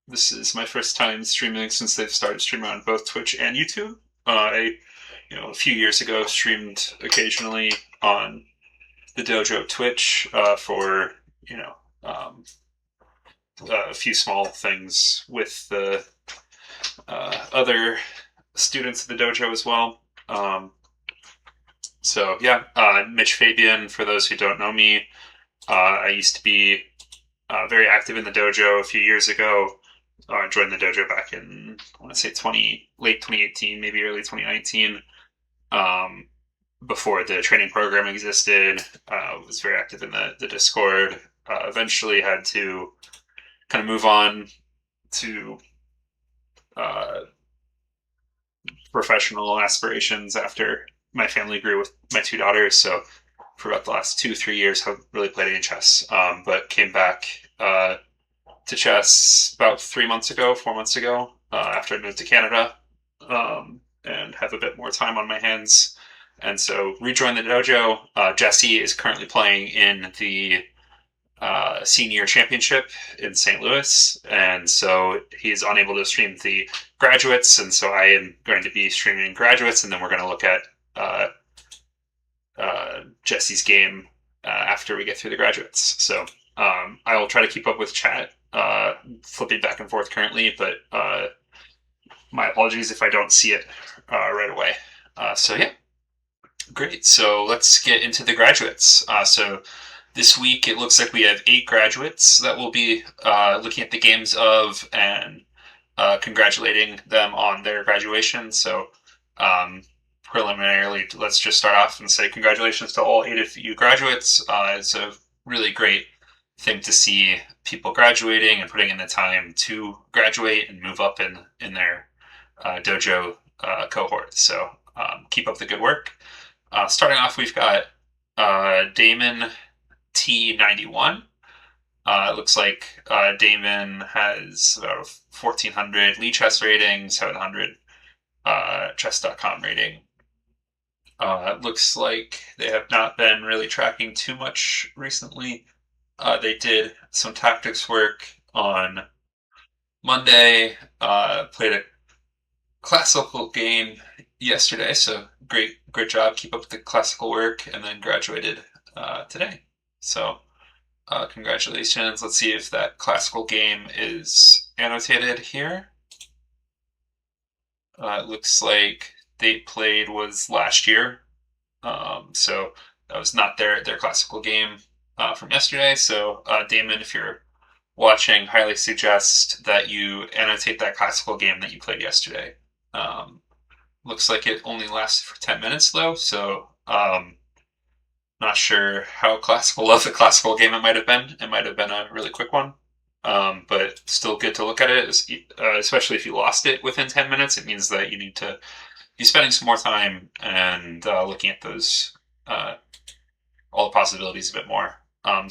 This is my first time streaming since they've started streaming on both Twitch and YouTube. A few years ago, streamed occasionally on the Dojo Twitch for you know um, a few small things with the other students of the dojo as well. Mitch Fabian. For those who don't know me, I used to be very active in the dojo a few years ago. Joined the dojo back in, I want to say, late 2018, maybe early 2019. Um, Before the training program existed, was very active in the Discord. Eventually had to kind of move on to uh, professional aspirations after my family grew with my two daughters. So for about the last 2-3 years, I haven't really played any chess, but came back to chess about 3 months ago, 4 months ago, after I moved to Canada, and have a bit more time on my hands. And so rejoined the dojo. Jesse is currently playing in the senior championship in St. Louis, and so he's unable to stream the graduates, and so I am going to be streaming graduates, and then we're going to look at Jesse's game after we get through the graduates. So I will try to keep up with chat, flipping back and forth currently, but my apologies if I don't see it right away. Great. So let's get into the graduates. So this week it looks like we have 8 graduates that will be looking at the games of and congratulating them on their graduation. So preliminarily, let's just start off and say congratulations to all 8 of you graduates. It's a really great thing to see people graduating and putting in the time to graduate and move up in their dojo cohort. So keep up the good work. Starting off, we've got Damon T91. It looks like Damon has about 1,400 Lee Chess rating, 700 Chess.com rating. It looks like they have not been really tracking too much recently. They did some tactics work on Monday, played a classical game yesterday, so great job. Keep up the classical work, and then graduated today. So congratulations. Let's see if that classical game is annotated here. It looks like they played was last year, so that was not their classical game from yesterday. So Damon, if you're watching, highly suggest that you annotate that classical game that you played yesterday. Looks like it only lasted for 10 minutes though, so not sure how classical of a classical game it might have been. It might have been a really quick one, but still good to look at it, especially if you lost it within 10 minutes. It means that you need to be spending some more time and looking at those, all the possibilities a bit more. I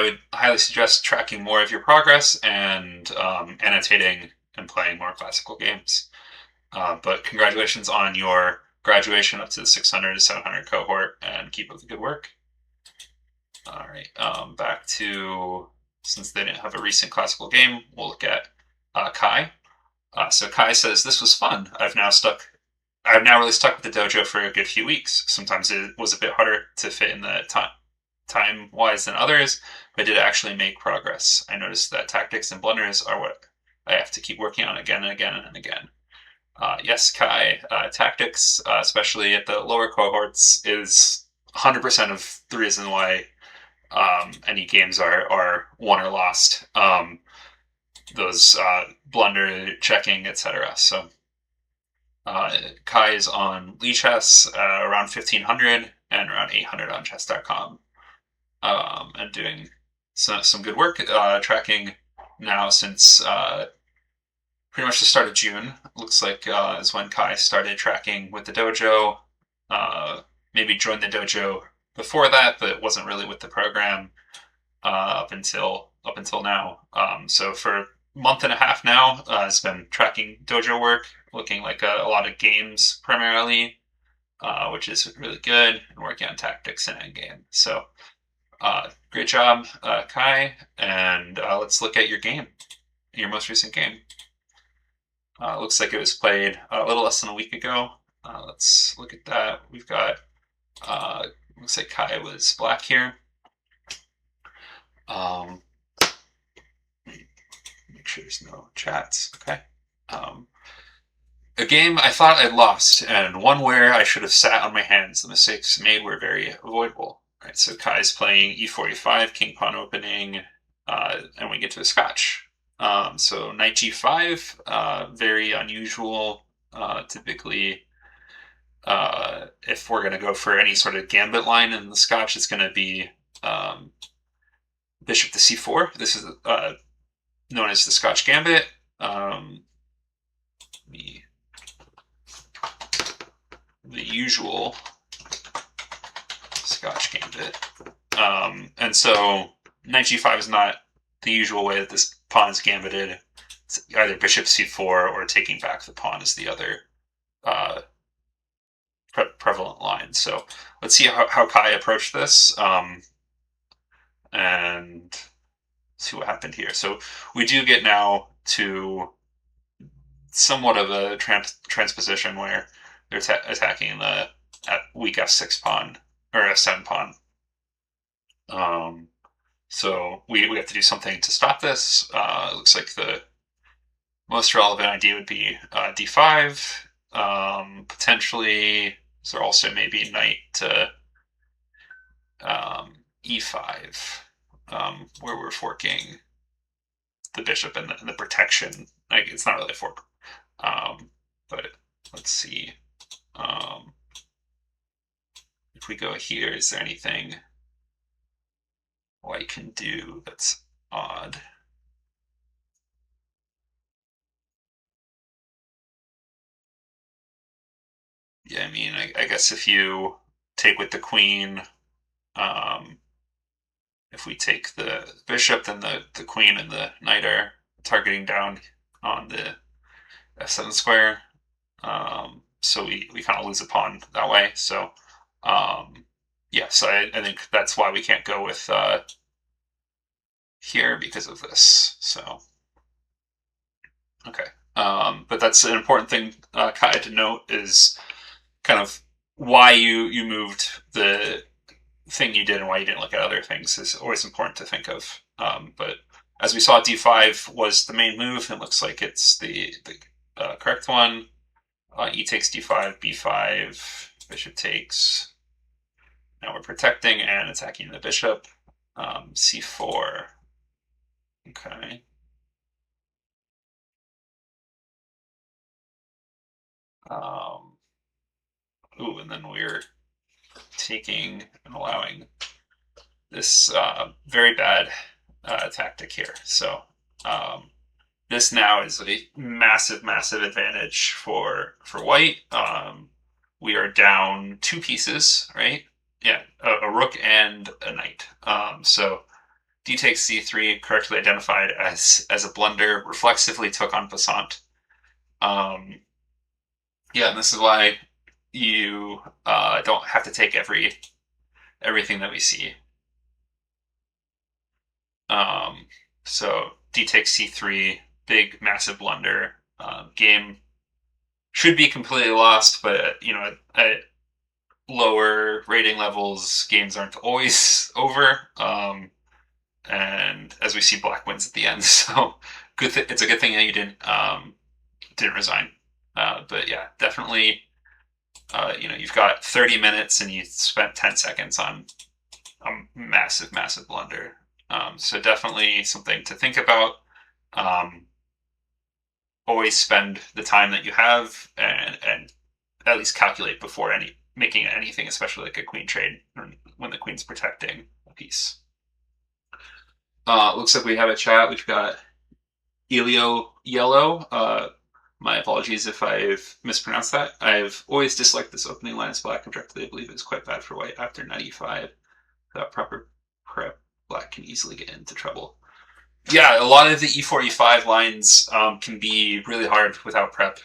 would highly suggest tracking more of your progress and annotating and playing more classical games. But congratulations on your graduation up to the 600 to 700 cohort, and keep up the good work. All right, back to, since they didn't have a recent classical game, we'll look at Kai. So Kai says, "This was fun. I've now really stuck with the dojo for a good few weeks. Sometimes it was a bit harder to fit in the time-wise than others, but I did actually make progress. I noticed that tactics and blunders are what I have to keep working on again and again and again." Yes, Kai, tactics, especially at the lower cohorts, is 100% of the reason why any games are won or lost. Those blunder checking, etc. So Kai is on Lee Chess, around 1,500 and around 800 on Chess.com, and doing some good work, tracking now since pretty much the start of June. Looks like is when Kai started tracking with the dojo. Maybe joined the dojo before that, but wasn't really with the program up until now. So for a month and a half now, has been tracking dojo work, looking like a lot of games primarily, which is really good, and working on tactics and endgame. So great job, Kai, and let's look at your game. your most recent game? Looks like it was played a little less than a week ago. Let's look at that. We've got, looks like Kai was black here. Make sure there's no chats. Okay. A game I thought I'd lost, and one where I should have sat on my hands. The mistakes made were very avoidable. Right, so Kai's playing e4, e5, king pawn opening, and we get to a scotch. So knight g5, very unusual. Typically, if we're going to go for any sort of gambit line in the scotch, it's going to be bishop to c4. This is known as the Scotch gambit. The usual Scotch gambit. And so knight g5 is not the usual way that this pawn is gambited. It's either bishop c4 or taking back the pawn is the other prevalent line. So let's see how Kai approached this and see what happened here. So we do get now to somewhat of a transposition where they're attacking the weak f6 pawn or f7 pawn. So we have to do something to stop this. It looks like the most relevant idea would be d5. Potentially, is there also maybe knight to e5, where we're forking the bishop and the protection. Like, it's not really a fork, but let's see. If we go here, is there anything white can do that's odd? Yeah, I mean, I guess if you take with the queen, if we take the bishop, then the queen and the knight are targeting down on the f7 square. So we kind of lose a pawn that way. So yeah, so I think that's why we can't go with here because of this. So okay, but that's an important thing, Kai, to note is kind of why you moved the thing you did and why you didn't look at other things is always important to think of. But as we saw, d5 was the main move. It looks like it's the correct one. E takes d5, b5, bishop takes. Now we're protecting and attacking the bishop. c4. Okay. Ooh, and then we're taking and allowing this very bad tactic here. So this now is a massive, massive advantage for white. We are down 2 pieces, right? Yeah, a rook and a knight. So d takes c3, correctly identified as a blunder, reflexively took en passant. Yeah, and this is why you don't have to take everything that we see. So d takes c3, big, massive blunder. Game should be completely lost, but you know, at lower rating levels, games aren't always over. And as we see, black wins at the end. So it's a good thing that you didn't resign. But yeah, definitely. You know, you've got 30 minutes and you spent 10 seconds on a massive, massive blunder. So definitely something to think about. Always spend the time that you have and at least calculate before making anything, especially like a queen trade when the queen's protecting a piece. Looks like we have a chat. We've got Elio Yellow. My apologies if I've mispronounced that. I've always disliked this opening line as black. Objectively, I believe it's quite bad for white after knight e5. Without proper prep, black can easily get into trouble. Yeah, a lot of the e4, e5 lines can be really hard without prep.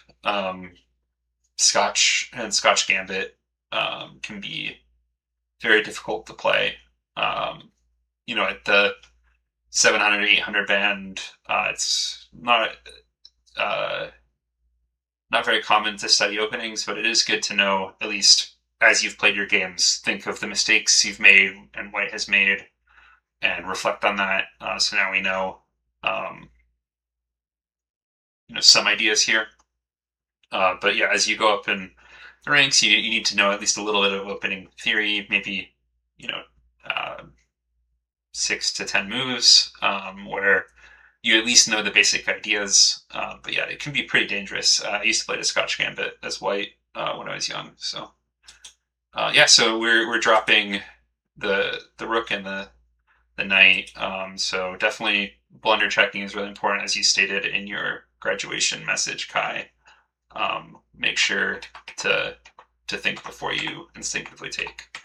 Scotch and Scotch Gambit can be very difficult to play. You know, at the 700, 800 band, it's not very common to study openings, but it is good to know, at least as you've played your games, think of the mistakes you've made and white has made, and reflect on that. So now we know, some ideas here. But yeah, as you go up in the ranks, you need to know at least a little bit of opening theory, maybe, uh, 6 to 10 moves, where you at least know the basic ideas. But yeah, it can be pretty dangerous. I used to play the Scotch Gambit as white when I was young. So yeah, so we're dropping the rook and the knight. So definitely blunder checking is really important, as you stated in your graduation message, Kai. Make sure to think before you instinctively take.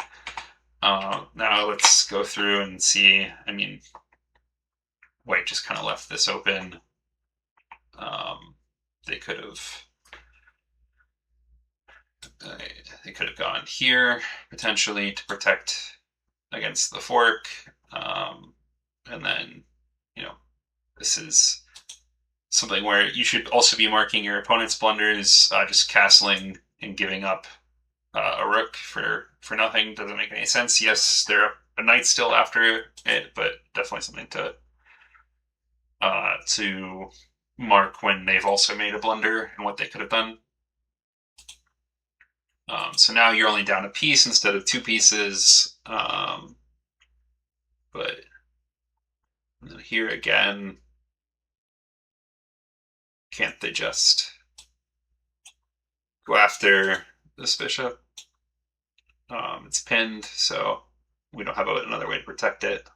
Now let's go through and see. I mean, white just kind of left this open. They could have gone here potentially to protect against the fork, and then this is something where you should also be marking your opponent's blunders. Just castling and giving up a rook for nothing doesn't make any sense. Yes, there are a knight still after it, but definitely something to mark when they've also made a blunder and what they could have done. So now you're only down a piece instead of 2 pieces. But here again, can't they just go after this bishop? It's pinned, so we don't have another way to protect it.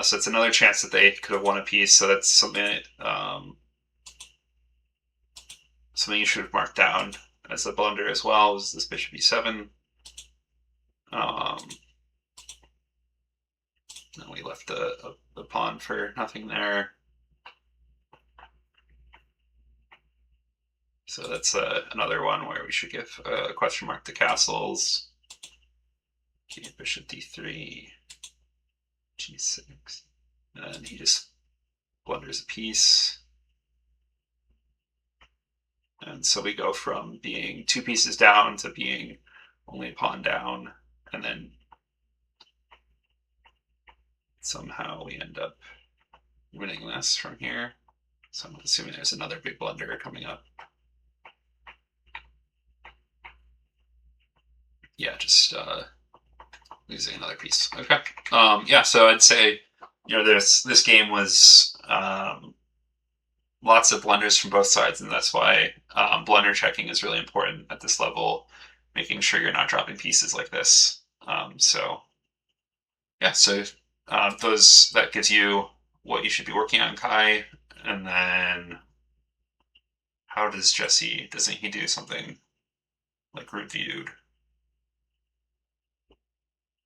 So it's another chance that they could have won a piece. So that's something something you should have marked down as a blunder as well. Was this bishop e7? We left the pawn for nothing there. So that's another one where we should give a question mark to castles. Okay, bishop d3, g6, and he just blunders a piece. And so we go from being 2 pieces down to being only a pawn down, and then somehow we end up winning this from here. So I'm assuming there's another big blunder coming up. Yeah, just losing another piece. Okay. Yeah, so I'd say, this game was lots of blunders from both sides, and that's why blunder checking is really important at this level, making sure you're not dropping pieces like this. So yeah, so that gives you what you should be working on, Kai. And then how does Jesse, doesn't he do something like reviewed?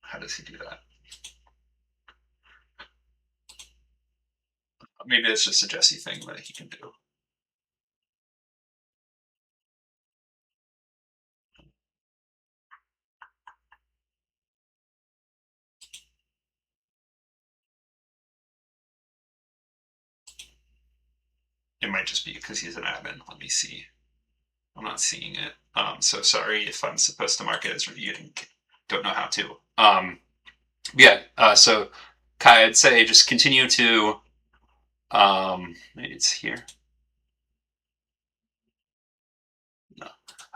How does he do that? Maybe it's just a Jesse thing that he can do. It might just be because he's an admin. Let me see. I'm not seeing it. So sorry if I'm supposed to mark it as reviewed and don't know how to. Yeah, so Kai, I'd say just continue to, maybe it's here. No.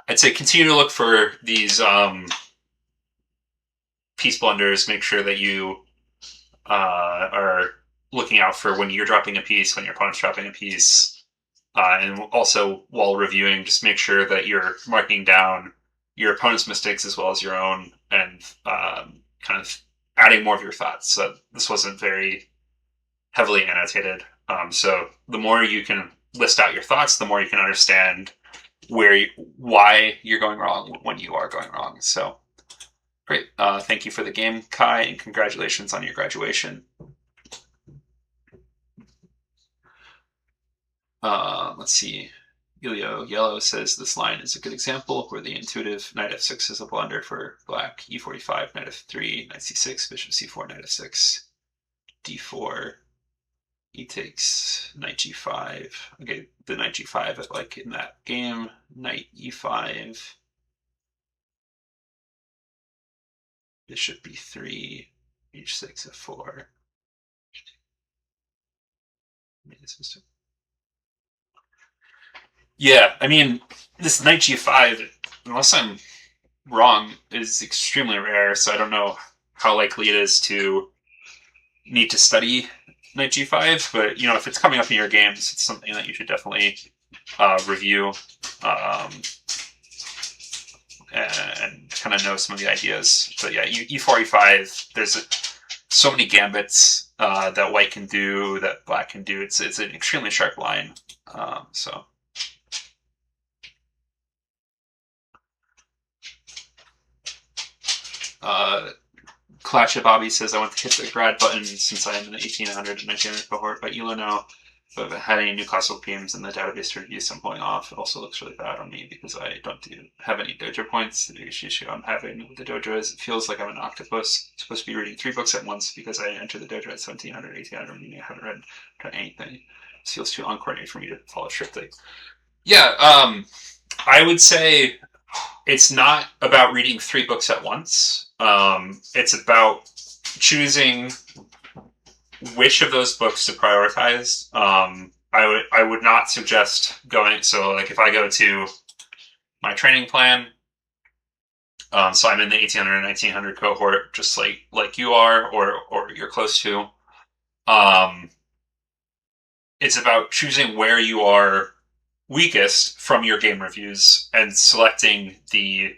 I'd say continue to look for these piece blunders. Make sure that you are looking out for when you're dropping a piece, when your opponent's dropping a piece. And also, while reviewing, just make sure that you're marking down your opponent's mistakes as well as your own, and kind of adding more of your thoughts. So this wasn't very heavily annotated. So the more you can list out your thoughts, the more you can understand why you're going wrong when you are going wrong. So great. Thank you for the game, Kai, and congratulations on your graduation. Let's see. Yellow says this line is a good example where the intuitive knight f6 is a blunder for black. e45, knight f3, knight c6, bishop c4, knight f6, d4, he takes knight g5. Okay, the knight g5 at, like, in that game, knight e5, bishop b3, h6 f4. Yeah, I mean, this knight g5, unless I'm wrong, is extremely rare, so I don't know how likely it is to need to study knight g5, but, you know, if it's coming up in your games, it's something that you should definitely review and kind of know some of the ideas. But yeah, e4, e5, there's so many gambits that white can do, that black can do. It's an extremely sharp line. So. Clash of Bobby says, I want to hit the grad button since I am in the 1800 and 1900 cohort, but Elo now. But had any new classical games in the database to review some point off. It also looks really bad on me because I don't have any dojo points. The biggest issue I'm having with the dojo is it feels like I'm an octopus. I'm supposed to be reading 3 books at once because I entered the dojo at 1700, 1800, meaning I haven't read anything. It feels too uncoordinated for me to follow strictly. Yeah, I would say it's not about reading 3 books at once. It's about choosing which of those books to prioritize. I would not suggest going. So, like, if I go to my training plan, so I'm in the 1800 1900 cohort, just like you are, or you're close to. It's about choosing where you are weakest from your game reviews and selecting the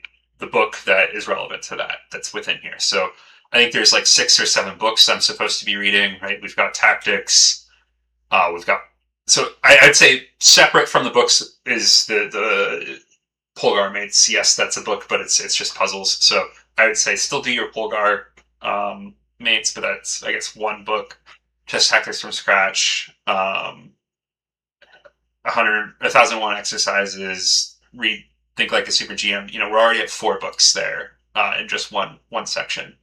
book that is relevant to that, that's within here. So I think there's like 6 or 7 books I'm supposed to be reading, right? We've got tactics. So I'd say separate from the books is the Polgar Mates. Yes, that's a book, but it's just puzzles. So I would say still do your Polgar Mates, but that's, I guess, 1 book. Chess Tactics from Scratch. 1001 exercises, read Think Like a Super GM. You know, we're already at 4 books there in just one section.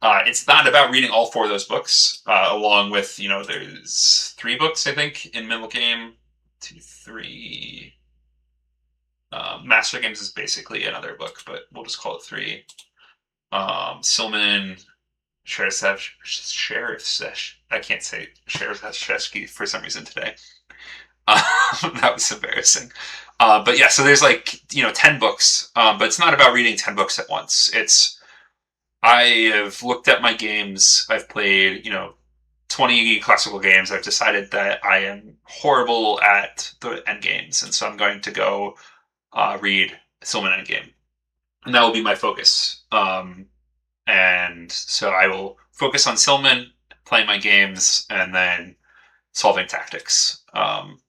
It's not about reading all 4 of those books, along with, you know, there's 3 books, I think, in Middle Game. 2, 3. Master Games is basically another book, but we'll just call it 3. Silman, Sheriff, I can't say Sheriff Sheshki for some reason today. That was embarrassing. But yeah, so there's, like, you know, 10 books, but it's not about reading 10 books at once. I have looked at my games. I've played, you know, 20 classical games. I've decided that I am horrible at the end games, and so I'm going to go read Silman Endgame, and that will be my focus. And so I will focus on Silman, playing my games, and then solving tactics.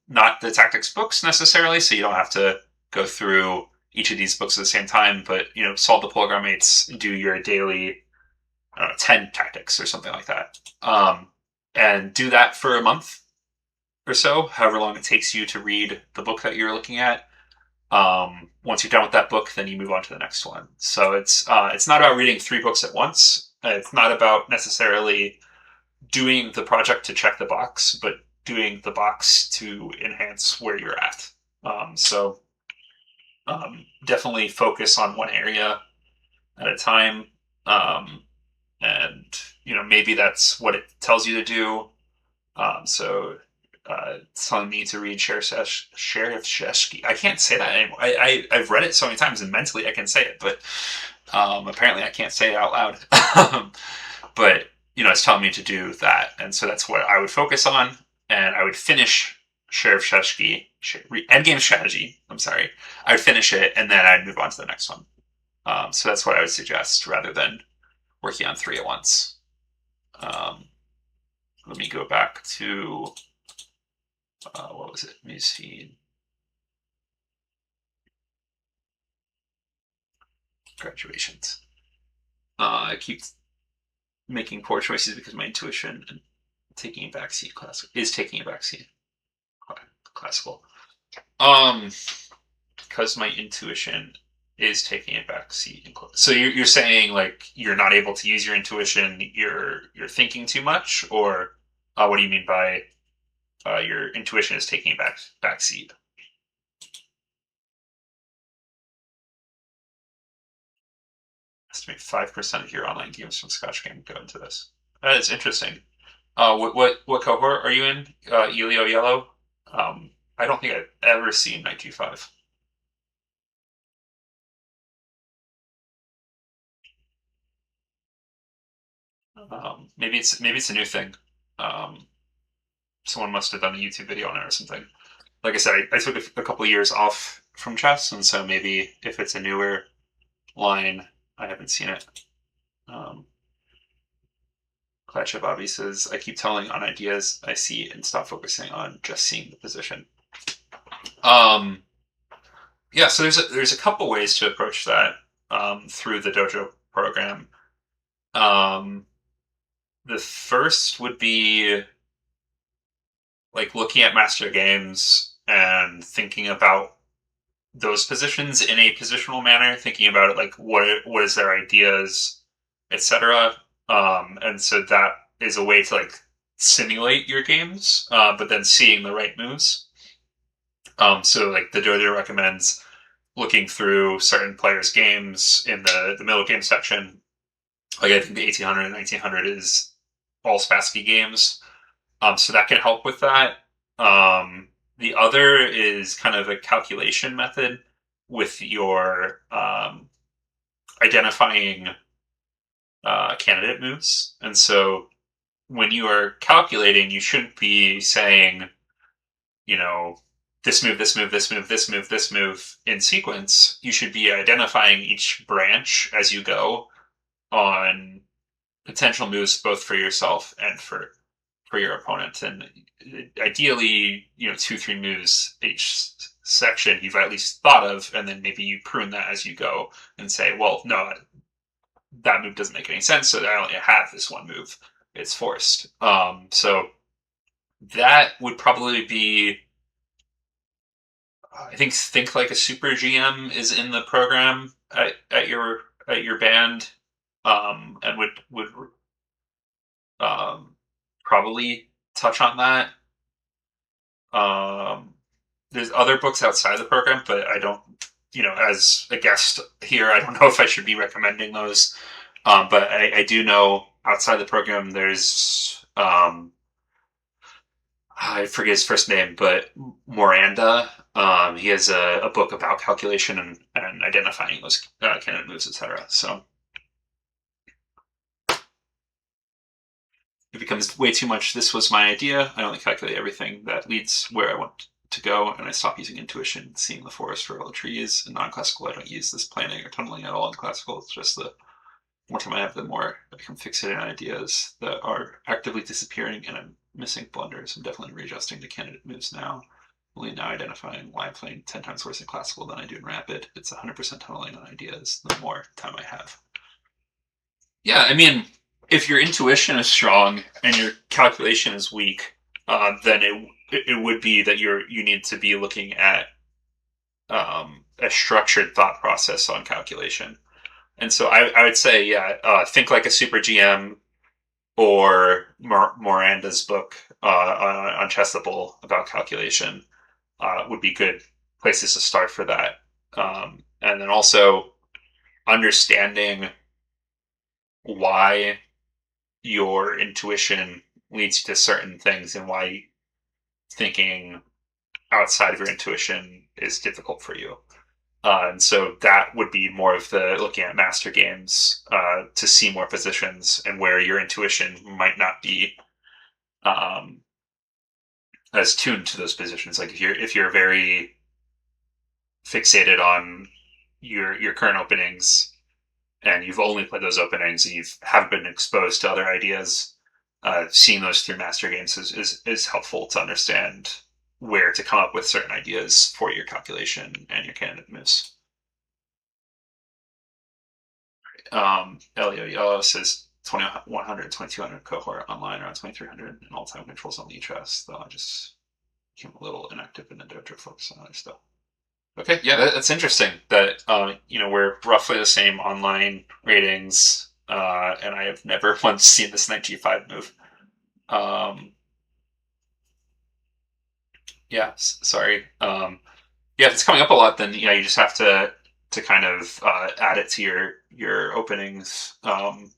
Not the tactics books necessarily, so you don't have to go through each of these books at the same time, but, you know, solve the Polgar Mates, do your daily 10 tactics or something like that. And do that for a month or so, however long it takes you to read the book that you're looking at. Once you're done with that book, then you move on to the next one. So it's not about reading 3 books at once. It's not about necessarily doing the project to check the box, but doing the box to enhance where you're at. Definitely focus on one area at a time. And, you know, maybe that's what it tells you to do. It's telling me to read Sheriff Sheshki. I can't say that anymore. I've read it so many times, and mentally I can say it, but apparently I can't say it out loud. But, you know, it's telling me to do that, and so that's what I would focus on, and I would finish Sheriff Sheshki, Endgame Strategy, I'm sorry. I would finish it, and then I'd move on to the next one. So that's what I would suggest, rather than working on 3 at once. Let me go back to, what was it? Let me see. Graduations. I keep making poor choices because my intuition and taking a backseat is taking a backseat. Classical. Because my intuition is taking a backseat. So you're saying, like, you're not able to use your intuition, you're thinking too much, or what do you mean by your intuition is taking a back seat. Estimate 5% of your online games from Scotch Game go into this. That is interesting. What cohort are you in? Elio Yellow? I don't think I've ever seen Knight G5. Maybe it's a new thing. Someone must have done a YouTube video on it or something. Like I said, I took a couple of years off from chess, and so maybe if it's a newer line, I haven't seen it. Clash Bobby says, I keep telling on ideas I see and stop focusing on just seeing the position. Yeah, so there's a couple ways to approach that through the Dojo program. The first would be like looking at master games and thinking about those positions in a positional manner, thinking about it like what is their ideas, etc. And so that is a way to like simulate your games, but then seeing the right moves. So like the Dojo recommends looking through certain players' games in the middle game section. Like I think the 1800 and 1900 is all Spassky games. So that can help with that. The other is kind of a calculation method with your identifying candidate moves. And so when you are calculating, you shouldn't be saying, you know, this move, this move, this move, this move, this move in sequence. You should be identifying each branch as you go on potential moves both for yourself and for your opponent. And ideally, 2-3 moves each section you've at least thought of, and then maybe you prune that as you go and say, well, no, that move doesn't make any sense, so I only have this one move. It's forced. So that would probably be, I think like a super GM is in the program at your band, and would probably touch on that. There's other books outside the program, but I don't, as a guest here, I don't know if I should be recommending those. But I do know outside the program, there's, I forget his first name, but Miranda. He has a book about calculation and identifying those candidate moves, etc. So it becomes way too much. This was my idea. I only calculate everything that leads where I want to go, and I stop using intuition, seeing the forest for all the trees. In non-classical, I don't use this planning or tunneling at all in classical. It's just the more time I have, the more I become fixated on ideas that are actively disappearing, and I'm missing blunders. I'm definitely readjusting to candidate moves now. Only now identifying why I'm playing 10 times worse in classical than I do in rapid. It's 100% tunneling on ideas the more time I have. Yeah, I mean, if your intuition is strong and your calculation is weak, then it would be that you need to be looking at a structured thought process on calculation. And so I would say, think like a super GM, or Miranda's book on Chessable about calculation would be good places to start for that. And then also understanding why your intuition leads to certain things and why thinking outside of your intuition is difficult for you. And so that would be more of the looking at master games to see more positions and where your intuition might not be as tuned to those positions. Like if you're very fixated on your current openings and you've only played those openings and you haven't been exposed to other ideas, seeing those through master games is helpful to understand where to come up with certain ideas for your calculation and your candidate moves. Elio says 2100, 2200 cohort online, around 2300, and all-time controls on the chess, though I just became a little inactive in the Dojo, focus on other stuff. Okay, yeah, that's interesting that, we're roughly the same online ratings, and I have never once seen this Knight G5 move. Yeah, sorry. Yeah, if it's coming up a lot, then yeah, you just have to kind of add it to your openings, and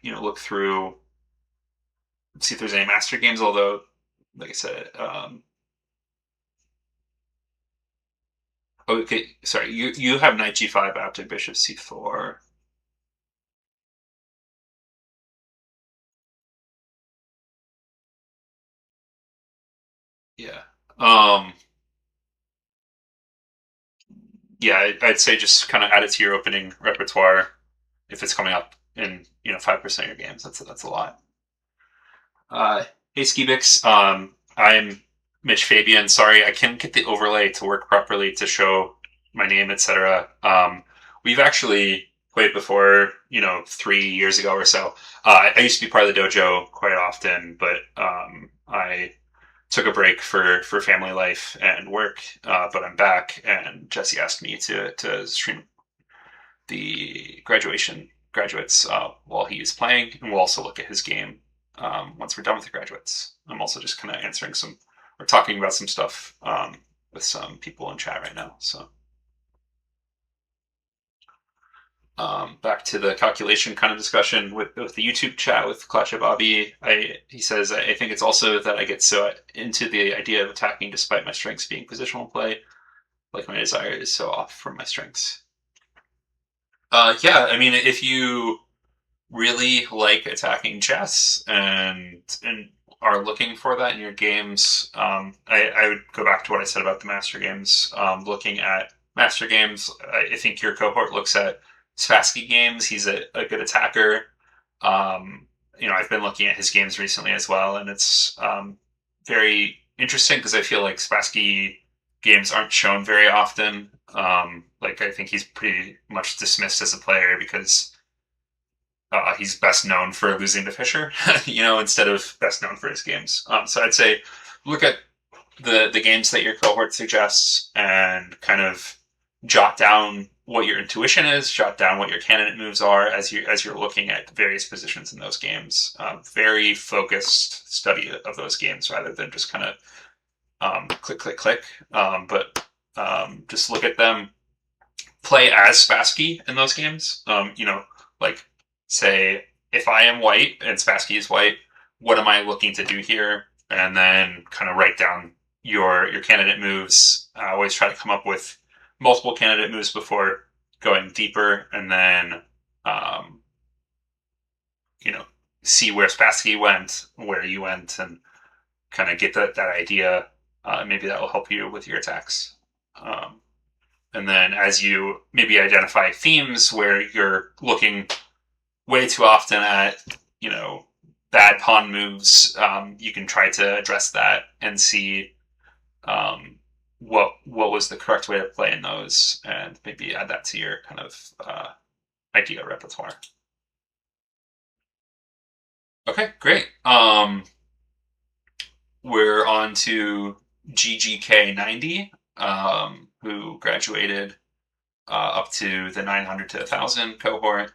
look through, see if there's any master games. Although, like I said, okay, sorry, you have knight g5 after bishop c4. Yeah. Um, yeah, I'd say just kind of add it to your opening repertoire if it's coming up in 5% of your games. That's a lot. Uh, hey Skibix, I'm Mitch Fabian. Sorry, I can't get the overlay to work properly to show my name, etc. We've actually played before, 3 years ago or so. I used to be part of the dojo quite often, but I took a break for family life and work. But I'm back, and Jesse asked me to stream the graduates while he's playing, and we'll also look at his game once we're done with the graduates. I'm also just kind of answering some or talking about some stuff with some people in chat right now. So back to the calculation kind of discussion with the YouTube chat with Klacha Bobby. He says I think it's also that I get so into the idea of attacking despite my strengths being positional play, like my desire is so off from my strengths. Yeah, I mean, if you really like attacking chess and are looking for that in your games, I would go back to what I said about the master games. Looking at master games, I think your cohort looks at Spassky games. He's a good attacker. I've been looking at his games recently as well, and it's very interesting because I feel like Spassky games aren't shown very often. Like I think he's pretty much dismissed as a player because he's best known for losing to Fischer, instead of best known for his games. So I'd say look at the games that your cohort suggests and kind of jot down what your intuition is, jot down what your candidate moves are as you're looking at various positions in those games. Very focused study of those games rather than just kind of click, click, click. But just look at them, play as Spassky in those games. Like say if I am white and Spassky is white, what am I looking to do here? And then kind of write down your candidate moves. I always try to come up with multiple candidate moves before going deeper, and then um, you know see where Spassky went, where you went, and kind of get that idea. Maybe that will help you with your attacks. And then as you maybe identify themes where you're looking way too often at, bad pawn moves, you can try to address that and see what was the correct way to play in those, and maybe add that to your kind of idea repertoire. Okay, great. We're on to GGK90, who graduated up to the 900 to 1,000 cohort.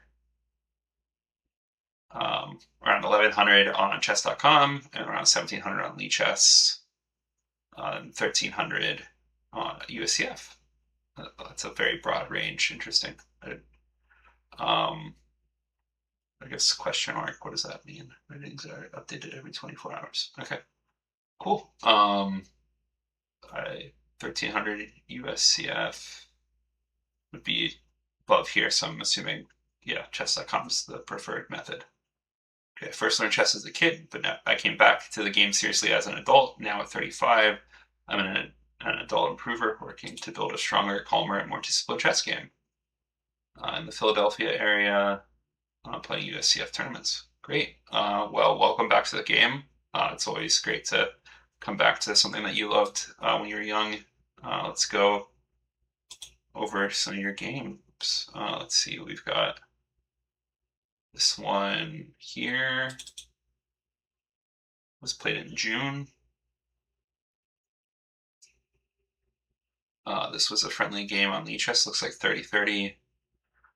Around 1,100 on chess.com and around 1,700 on Lichess, 1,300 on USCF. That's a very broad range. Interesting. Um, I guess question mark. What does that mean? Ratings are updated every 24 hours. Okay, cool. 1,300 USCF would be above here, so I'm assuming, yeah, chess.com is the preferred method. Okay, I first learned chess as a kid, but now I came back to the game seriously as an adult. Now at 35, I'm an adult improver working to build a stronger, calmer, and more disciplined chess game. In the Philadelphia area, playing USCF tournaments. Great. Well, welcome back to the game. It's always great to come back to something that you loved when you were young. Let's go over some of your games. Let's see, we've got this one here. Was played in June. This was a friendly game on Lichess. Looks like 30-30.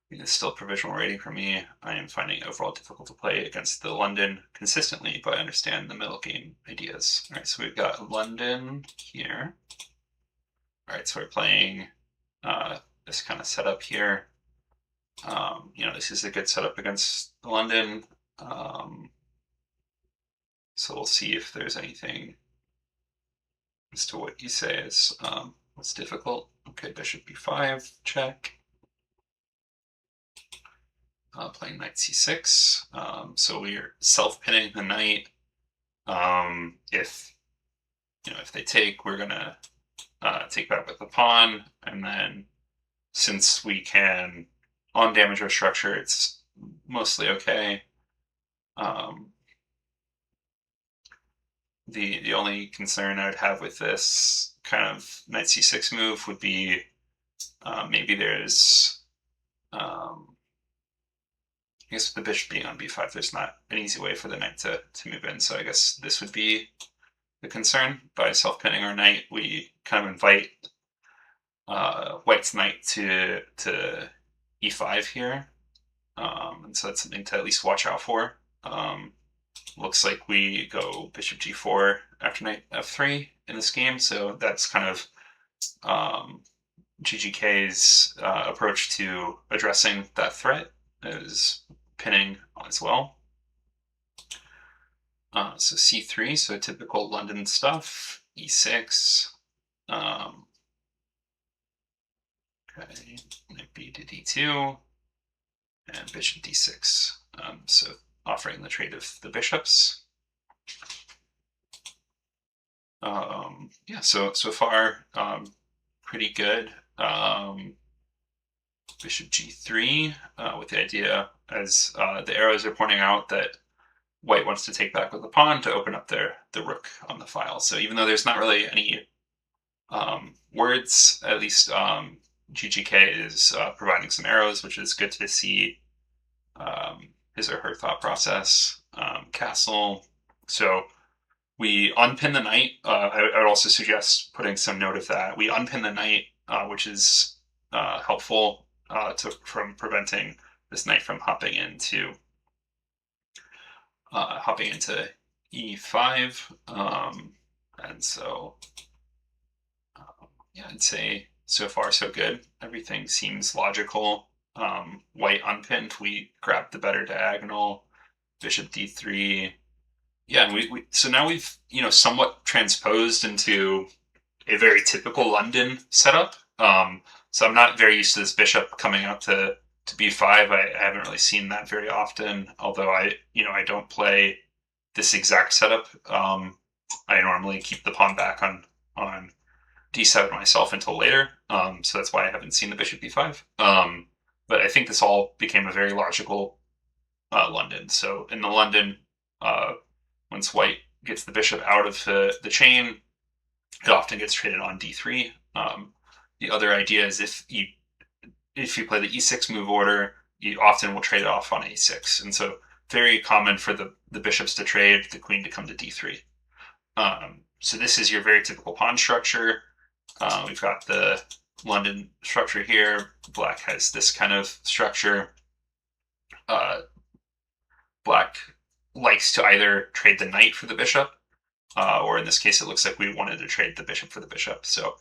It's still provisional rating for me. I am finding it overall difficult to play against the London consistently, but I understand the middle game ideas. All right, so we've got London here. All right, so we're playing this kind of setup here. This is a good setup against London. So we'll see if there's anything as to what you say is what's difficult. Okay, bishop b5, check. Playing knight c6. So we're self-pinning the knight. If they take, we're gonna take back with the pawn, and then since we can on-damage our structure, it's mostly okay. The only concern I would have with this kind of knight c6 move would be maybe there's I guess with the bishop being on b5, there's not an easy way for the knight to move in. So I guess this would be the concern. By self-pinning our knight, we kind of invite White's knight to e5 here. And so that's something to at least watch out for. Looks like we go bishop g4 after knight f3 in this game. So that's kind of GGK's approach to addressing that threat is pinning as well. So c3, so typical London stuff. e6. Okay, knight b to d2, and bishop d6. So offering the trade of the bishops. Yeah, so far pretty good. Bishop g3 with the idea, as the arrows are pointing out, that White wants to take back with the pawn to open up the rook on the file. So even though there's not really any words, at least GGK is providing some arrows, which is good to see his or her thought process. Castle. So we unpin the knight. I would also suggest putting some note of that. We unpin the knight, which is helpful from preventing this knight from hopping into e5. And so, yeah, I'd say so far so good. Everything seems logical. White unpinned, we grab the better diagonal. Bishop d3. Yeah, and so now we've somewhat transposed into a very typical London setup. So I'm not very used to this bishop coming out to b5. I haven't really seen that very often. Although I don't play this exact setup. I normally keep the pawn back on d7 myself until later. So that's why I haven't seen the bishop b5. But I think this all became a very logical London. So in the London, once White gets the bishop out of the chain, it often gets traded on d3. The other idea is if you play the e6 move order, you often will trade it off on a6. And so very common for the bishops to trade, the queen to come to d3. So this is your very typical pawn structure. We've got the London structure here. Black has this kind of structure. Black likes to either trade the knight for the bishop, or in this case, it looks like we wanted to trade the bishop for the bishop. So,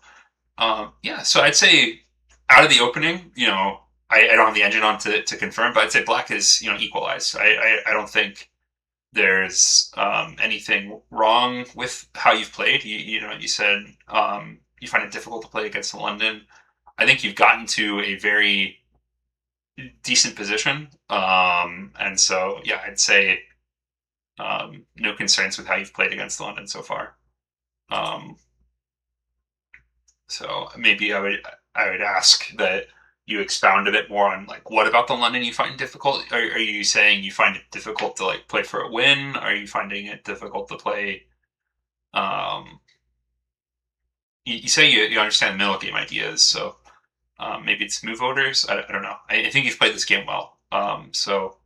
yeah, so I'd say out of the opening, I don't have the engine on to confirm, but I'd say Black is, equalized. I don't think there's anything wrong with how you've played. You said you find it difficult to play against London. I think you've gotten to a very decent position. And so, yeah, I'd say no concerns with how you've played against London so far. So maybe I would ask that you expound a bit more on what about the London you find difficult? Are you saying you find it difficult to play for a win? Are you finding it difficult to play? You say you understand the middle game ideas, so maybe it's move orders. I don't know. I think you've played this game well. So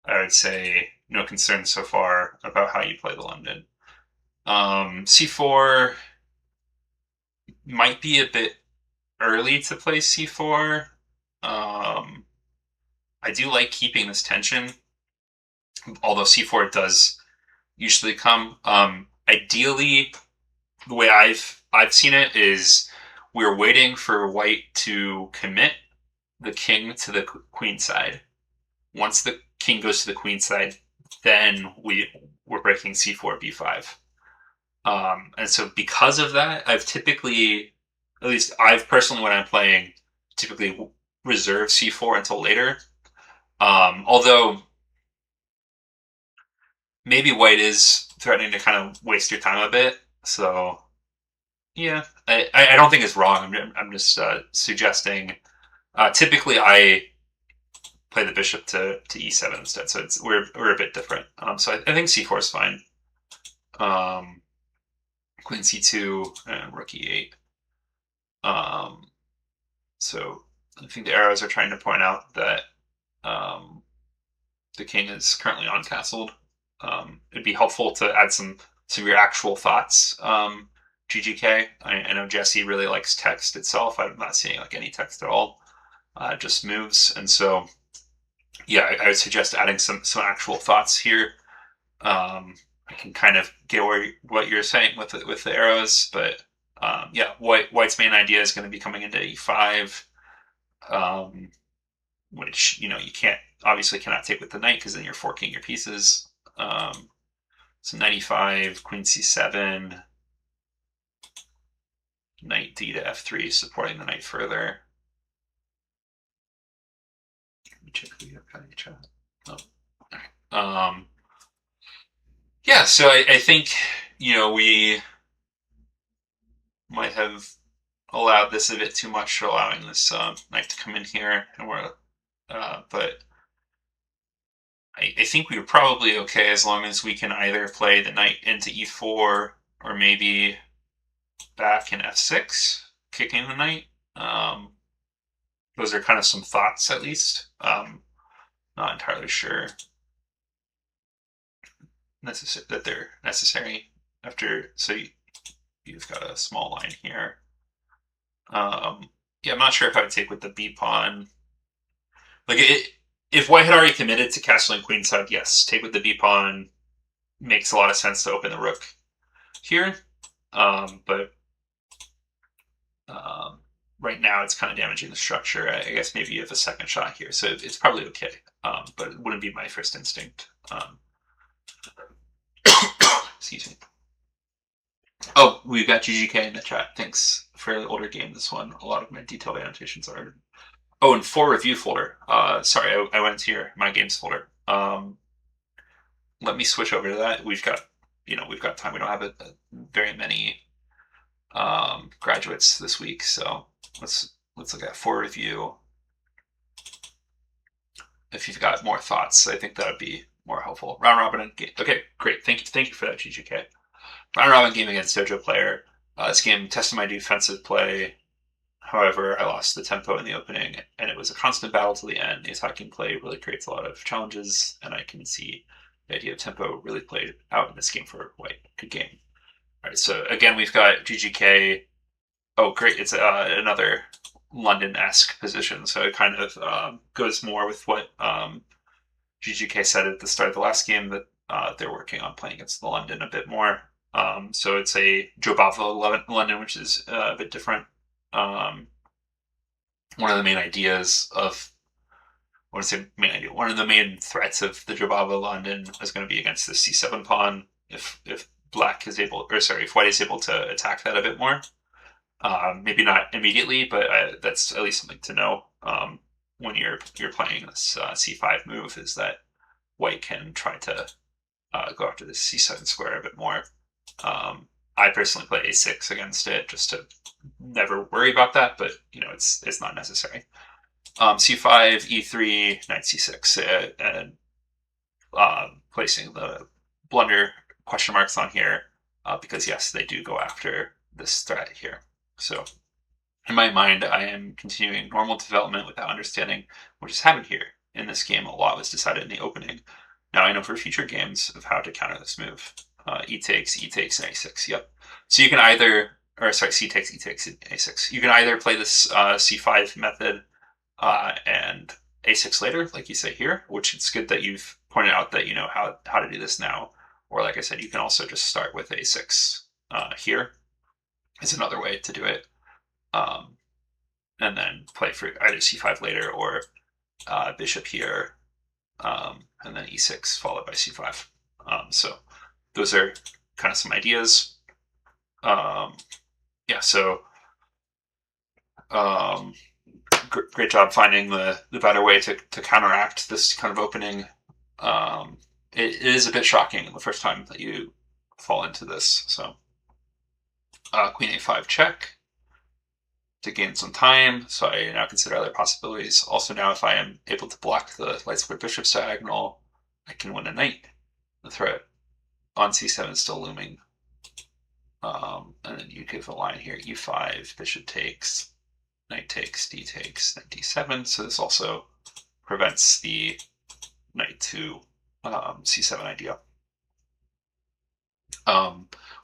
I would say no concerns so far about how you play the London. C4 might be a bit early to play c4. I do like keeping this tension, although c4 does usually come. Ideally, the way I've seen it is we're waiting for white to commit the king to the queen side. Once the king goes to the queen side, then we're breaking c4 b5. And so because of that, I've typically, at least I've personally, when I'm playing, typically reserve c4 until later. Although maybe white is threatening to kind of waste your time a bit. So yeah, I don't think it's wrong. I'm just suggesting. Typically, I play the bishop to e7 instead, so we're a bit different. So I think c4 is fine. Queen c2 and rook e8. So I think the arrows are trying to point out that the king is currently uncastled. It'd be helpful to add some of your actual thoughts. GGK. I know Jesse really likes text itself. I'm not seeing like any text at all. Just moves, and so yeah, I would suggest adding some actual thoughts here. I can kind of get what you're saying with the arrows, but yeah, white's main idea is going to be coming into e5, which you obviously cannot take with the knight because then you're forking your pieces. So knight e5, queen c7, knight d to f3, supporting the knight further. Let me check the chat. Yeah, so I think we might have allowed this a bit too much, allowing this knight to come in here, and but I think we were probably okay as long as we can either play the knight into e4 or maybe back in f6, kicking the knight. Those are kind of some thoughts, at least. Not entirely sure that they're necessary after. So you've got a small line here. Yeah, I'm not sure if I would take with the b pawn. Like if white had already committed to castling queenside, yes, take with the b pawn makes a lot of sense to open the rook here. But right now it's kind of damaging the structure. I guess maybe you have a second shot here, so it's probably okay. But it wouldn't be my first instinct. Excuse me. Oh, we've got GGK in the chat. Thanks. Fairly older game, this one. A lot of my detailed annotations are. Oh, and for review folder. Sorry, I went to my games folder. Let me switch over to that. We've got time. We don't have very many graduates this week, so let's look at for review. If you've got more thoughts, I think that would be more helpful. Round robin and game. Okay, great. Thank you for that, GGK. Round robin game against Dojo player. This game tested my defensive play. However, I lost the tempo in the opening, and it was a constant battle to the end. The attacking play really creates a lot of challenges, and I can see the idea of tempo really played out in this game for white. Good game. All right, so again, we've got GGK. Oh, great. It's another London-esque position, so it kind of goes more with what GGK said at the start of the last game, that they're working on playing against the London a bit more. So it's a Jobava London, which is a bit different. One of the main ideas of, one of the main threats of the Jobava London is going to be against the c7 pawn. If white is able to attack that a bit more. Maybe not immediately, but that's at least something to know when you're playing this c5 move, is that white can try to go after this c7 square a bit more. I personally play a6 against it just to never worry about that, but it's not necessary. c5, e3, knight c6, and placing the blunder question marks on here because yes, they do go after this threat here. So in my mind, I am continuing normal development without understanding what just happened here. In this game, a lot was decided in the opening. Now I know for future games of how to counter this move. E takes, and a6. Yep. So you can either, c takes, e takes, a6. You can either play this c5 method and a6 later, like you say here, which it's good that you've pointed out that you know how to do this now. Or like I said, you can also just start with a6 here. Is another way to do it. And then play for either c5 later or bishop here, and then e6 followed by c5. So those are kind of some ideas. Yeah, so great job finding the better way to counteract this kind of opening. It is a bit shocking the first time that you fall into this. So queen a5 check to gain some time. So I now consider other possibilities. Also now if I am able to block the light square bishop's diagonal, I can win a knight. The threat on c7 is still looming. And then you give a line here, e5, bishop takes, knight takes, d takes, then d7. So this also prevents the knight to c7 idea.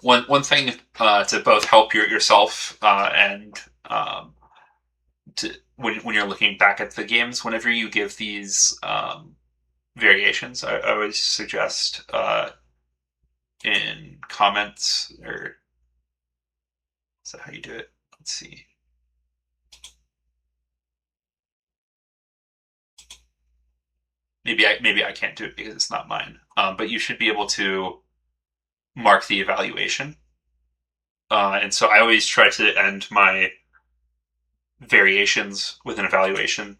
One thing to both help yourself and when you're looking back at the games, whenever you give these variations, I always suggest in comments, or is that how you do it? Let's see. Maybe I can't do it because it's not mine. But you should be able to mark the evaluation. And so I always try to end my variations with an evaluation.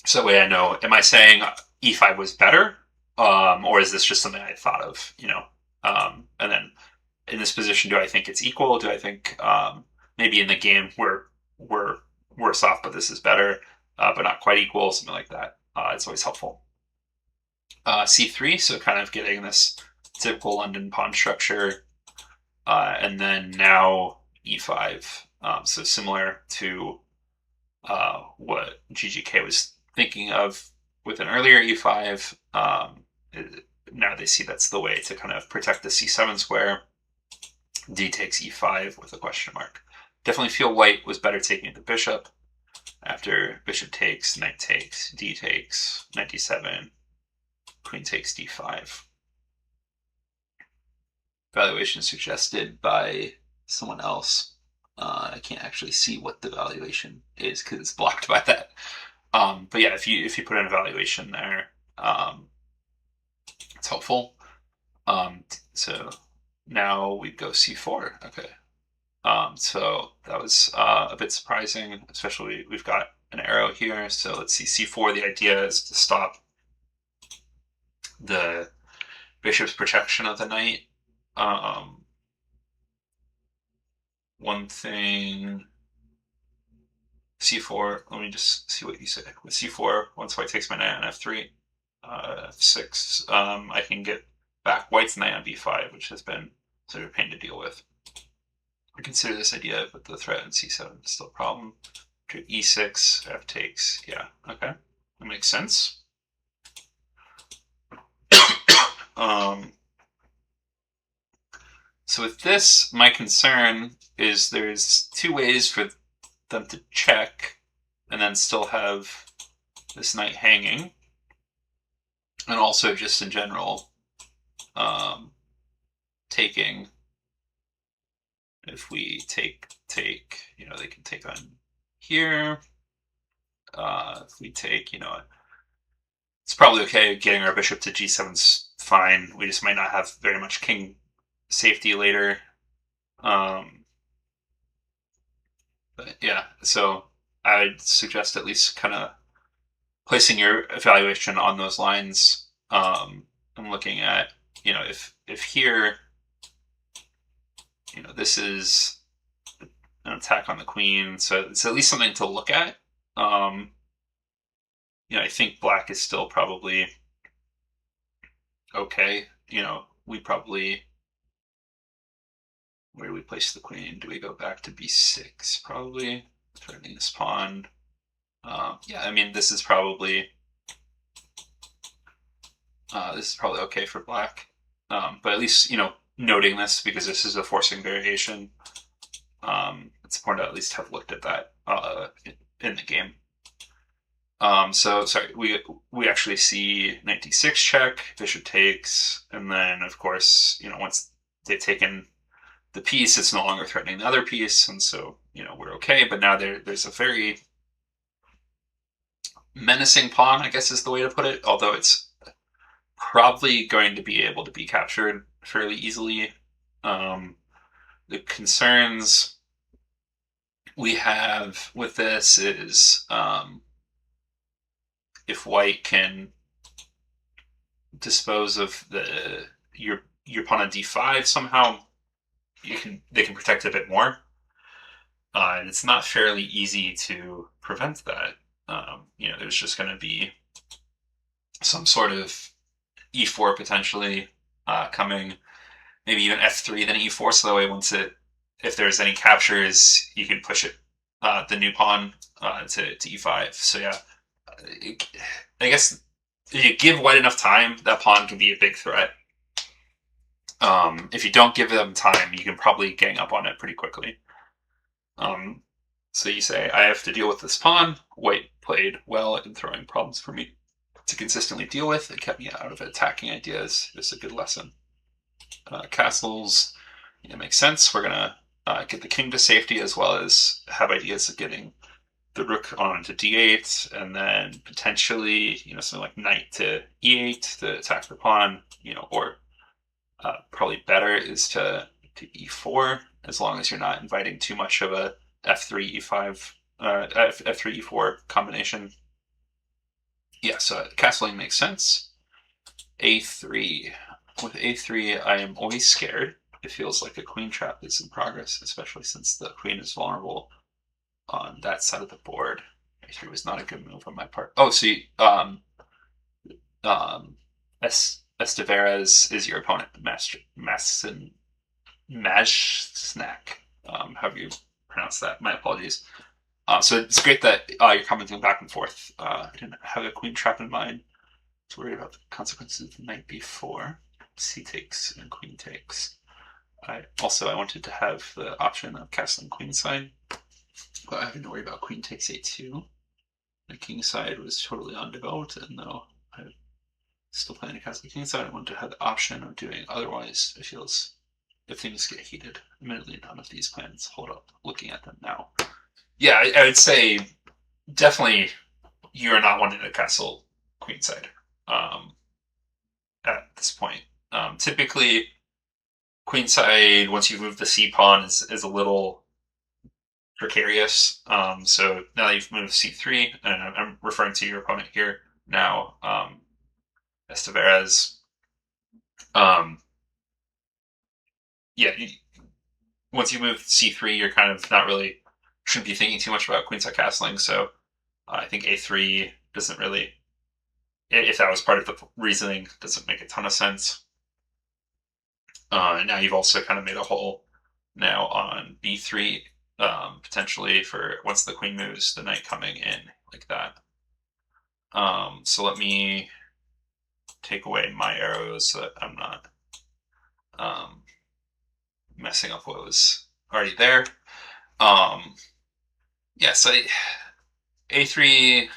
So that way I know, am I saying e5 was better? Or is this just something I thought of, you know? And then in this position, do I think it's equal? Do I think maybe in the game we're worse off, but this is better, but not quite equal, something like that? It's always helpful. c3, so kind of getting this typical London pawn structure. And then now e5. So similar to what GGK was thinking of with an earlier e5. Now they see that's the way to kind of protect the c7 square. D takes e5 with a question mark. Definitely feel white was better taking the bishop. After bishop takes, knight takes, d takes, knight d7, queen takes d5. Valuation suggested by someone else. I can't actually see what the valuation is because it's blocked by that. But yeah, if you put an evaluation there, it's helpful. So now we go c4. Okay. So that was a bit surprising, especially we've got an arrow here. So let's see, c4. The idea is to stop the bishop's protection of the knight. One thing, c4, let me just see what you say. With c4, once white takes my knight on f3, f6, I can get back white's knight on b5, which has been sort of a pain to deal with. I consider this idea, but the threat on c7 is still a problem. To e6, f takes, yeah, okay, that makes sense. So with this, my concern is there's two ways for them to check and then still have this knight hanging. And also just in general, taking, if we take, you know, they can take on here. If we take, you know, it's probably okay. Getting our bishop to g7's fine. We just might not have very much king safety later. But yeah, so I would suggest at least kind of placing your evaluation on those lines. I'm looking at, you know, if here, you know, this is an attack on the queen, so it's at least something to look at. You know, I think black is still probably okay. You know, we probably, where do we place the queen? Do we go back to b6? Probably threatening this pawn. Yeah, I mean, this is probably okay for black. But at least, you know, noting this because this is a forcing variation. It's important to at least have looked at that in the game. So sorry, we actually see knight d6 check, bishop takes, and then of course, once they've taken the piece, it's no longer threatening the other piece, and so we're okay. But now there's a very menacing pawn, I guess is the way to put it. Although it's probably going to be able to be captured fairly easily. The concerns we have with this is if white can dispose of your pawn on d5 somehow, they can protect it a bit more. And it's not fairly easy to prevent that. There's just going to be some sort of e4 potentially coming, maybe even f3, then e4. So that way, if there's any captures, you can push it, the new pawn, to e5. So yeah, I guess if you give white enough time, that pawn can be a big threat. If you don't give them time, you can probably gang up on it pretty quickly. So you say, I have to deal with this pawn. White played well in throwing problems for me to consistently deal with. It kept me out of attacking ideas. It's a good lesson. Castles, makes sense. We're going to get the king to safety as well as have ideas of getting the rook onto d8, and then potentially, something like knight to e8 to attack the pawn, or probably better is to e4, as long as you're not inviting too much of a f3 e5 f3 e4 combination. Yeah, so castling makes sense. a3. With a3, I am always scared. It feels like a queen trap is in progress, especially since the queen is vulnerable on that side of the board. a3 was not a good move on my part. Oh, see, Esteveras is your opponent, Massin Majsnak. However you pronounce that. My apologies. So it's great that you're commenting back and forth. I didn't have a queen trap in mind to worry about the consequences of the knight b4. C takes and queen takes. I wanted to have the option of castling queenside, but I having to worry about queen takes a2. The king side was totally undeveloped, and though I'm still playing a castle king side, I wanted to have the option of doing otherwise. It feels, if things get heated, admittedly none of these plans hold up looking at them now. Yeah, I would say definitely you're not wanting to castle queenside at this point. Typically, queenside, once you move the c pawn, is a little precarious. So now that you've moved c3, and I'm referring to your opponent here now, Esteveras. Yeah, once you move c3, you're kind of not really shouldn't be thinking too much about queenside castling. So I think a3 doesn't really, if that was part of the reasoning, doesn't make a ton of sense. Now you've also kind of made a hole now on b3, potentially for once the queen moves, the knight coming in like that. So let me take away my arrows so that I'm not messing up what was already there. Yeah, so a3.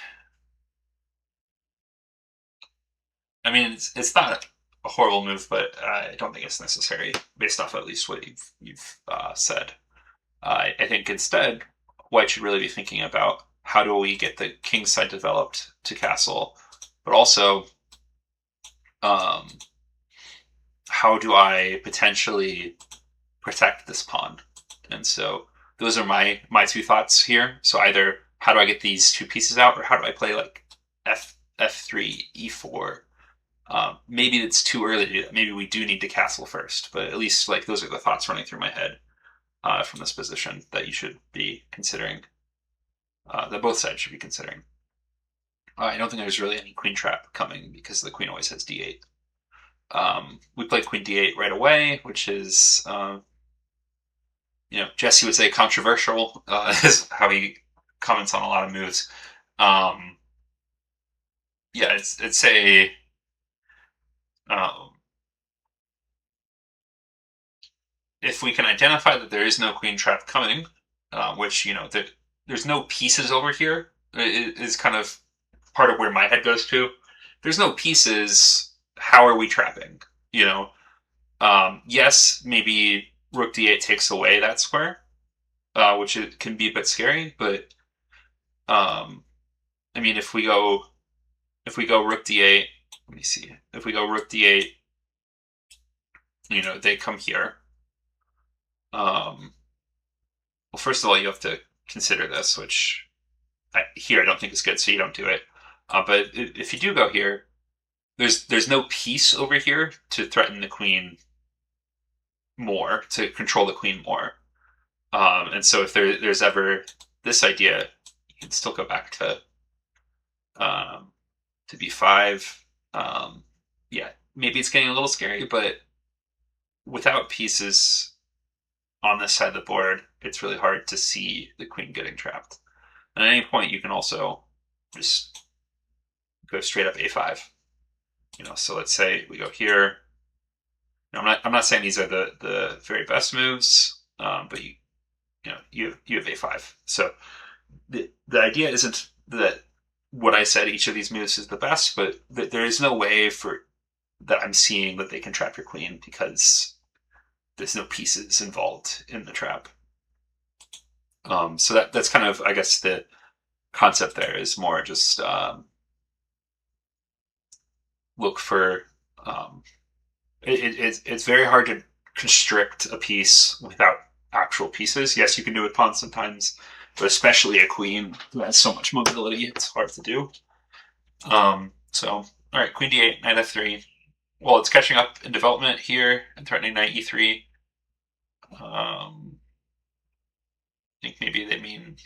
I mean, it's not a horrible move, but I don't think it's necessary based off at least what you've said. I think instead, white should really be thinking about how do we get the king side developed to castle, but also how do I potentially protect this pawn? And so those are my two thoughts here. So either how do I get these two pieces out, or how do I play like f3, e4? Maybe it's too early to do that. Maybe we do need to castle first, but at least like those are the thoughts running through my head from this position that you should be considering, that both sides should be considering. I don't think there's really any queen trap coming because the queen always has d8. We played queen d8 right away, which is, Jesse would say controversial, is how he comments on a lot of moves. Yeah, it's a if we can identify that there is no queen trap coming, which there's no pieces over here, is kind of part of where my head goes to. There's no pieces. How are we trapping? You know, yes, maybe rook d8 takes away that square, which it can be a bit scary. But I mean, if we go rook d8, let me see. If we go rook d8, they come here. Well, first of all, you have to consider this, which here I don't think is good, so you don't do it. But if you do go here, there's no piece over here to threaten the queen more, to control the queen more. And so if there's ever this idea, you can still go back to b5. Yeah, maybe it's getting a little scary, but without pieces on this side of the board, it's really hard to see the queen getting trapped. And at any point, you can also just go straight up a5. So let's say we go here. I'm not saying these are the very best moves, but you have a5. So the idea isn't that what I said each of these moves is the best, but that there is no way that I'm seeing that they can trap your queen because there's no pieces involved in the trap. So that's kind of, I guess, the concept there is more just look for. It's very hard to constrict a piece without actual pieces. Yes, you can do it pawns sometimes, but especially a queen who has so much mobility, it's hard to do. So, all right, queen d8, knight f3. Well, it's catching up in development here and threatening knight e3. I think maybe they mean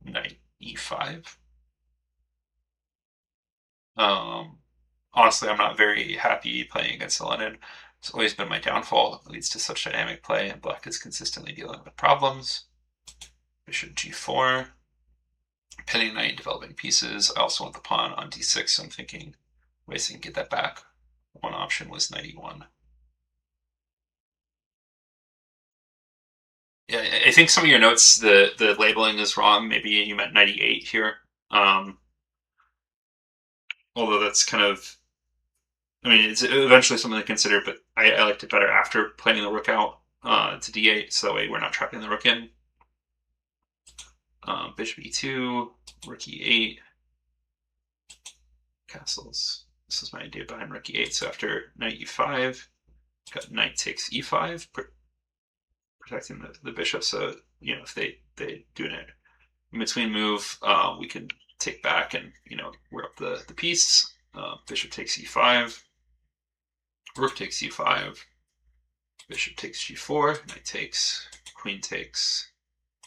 knight e5. Honestly, I'm not very happy playing against the London. It's always been my downfall. It leads to such dynamic play, and black is consistently dealing with problems. Bishop g4. Pinning knight, developing pieces. I also want the pawn on d6, so I'm thinking ways I can get that back. One option was knight e1. Yeah, I think some of your notes, the labeling is wrong. Maybe you meant knight e8 here. Although that's kind of, I mean, it's eventually something to consider, but I liked it better after playing the rook out to d8, so that way we're not trapping the rook in. Bishop e2, rook e8, castles. This is my idea behind rook e8. So after knight e5, got knight takes e5, protecting the bishop. So if they do an in-between move, we can take back and we're up the piece. Bishop takes e5, rook takes e5, bishop takes g4, knight takes, queen takes,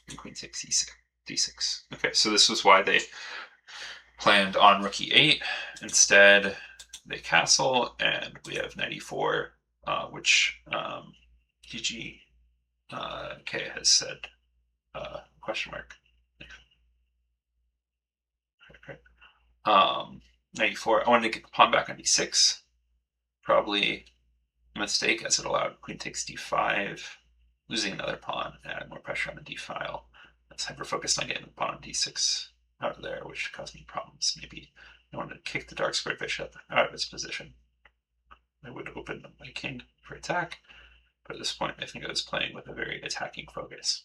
and queen takes d6. Okay, so this was why they planned on rook e8. Instead, they castle, and we have knight e4, which GG K has said question mark. Okay. Knight e4. I wanted to get the pawn back on d6. Probably a mistake, as it allowed queen takes d5, losing another pawn, and add more pressure on the d file. That's hyper-focused on getting the pawn on d6 out of there, which caused me problems. Maybe I wanted to kick the dark squared bishop out of its position. I would open my king for attack, but at this point I think I was playing with a very attacking focus.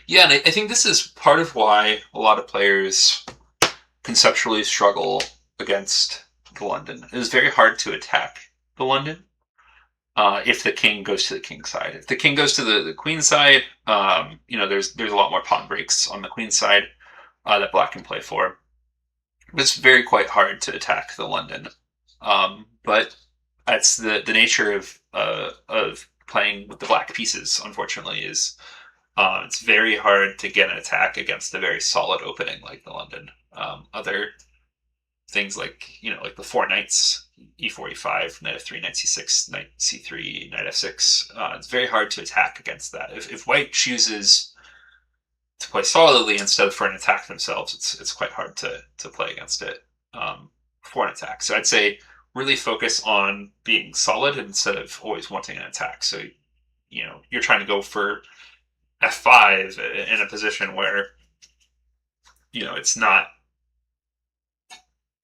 Yeah, and I think this is part of why a lot of players conceptually struggle against the London. It is very hard to attack the London if the king goes to the king side. If the king goes to the queen side, there's a lot more pawn breaks on the queen side that black can play for. It's very quite hard to attack the London, but that's the nature of playing with the black pieces. Unfortunately, is it's very hard to get an attack against a very solid opening like the London. Other things like the four knights, e4, e5, knight f3, knight c6, knight c3, knight f6. It's very hard to attack against that. If white chooses to play solidly instead of for an attack themselves, it's quite hard to play against it for an attack. So I'd say really focus on being solid instead of always wanting an attack. So you're trying to go for f5 in a position where it's not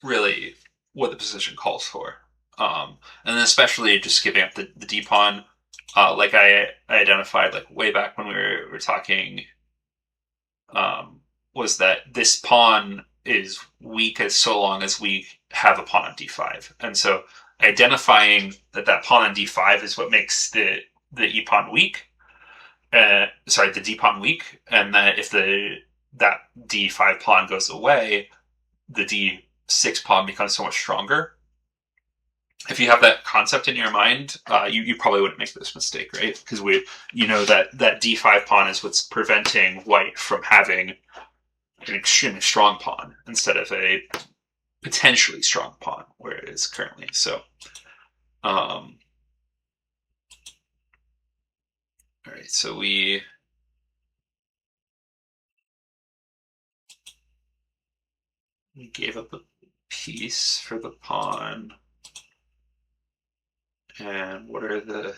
really what the position calls for. And then especially just giving up the D pawn, like I identified like way back when we were talking, was that this pawn is weak as so long as we have a pawn on d5, and so identifying that that pawn on d5 is what makes the e pawn weak. Sorry, the d pawn weak, and that if that d5 pawn goes away, the d6 pawn becomes so much stronger. If you have that concept in your mind, you probably wouldn't make this mistake, right? Because that d5 pawn is what's preventing white from having an extremely strong pawn instead of a potentially strong pawn where it is currently. So, all right, so we gave up a piece for the pawn. And what are the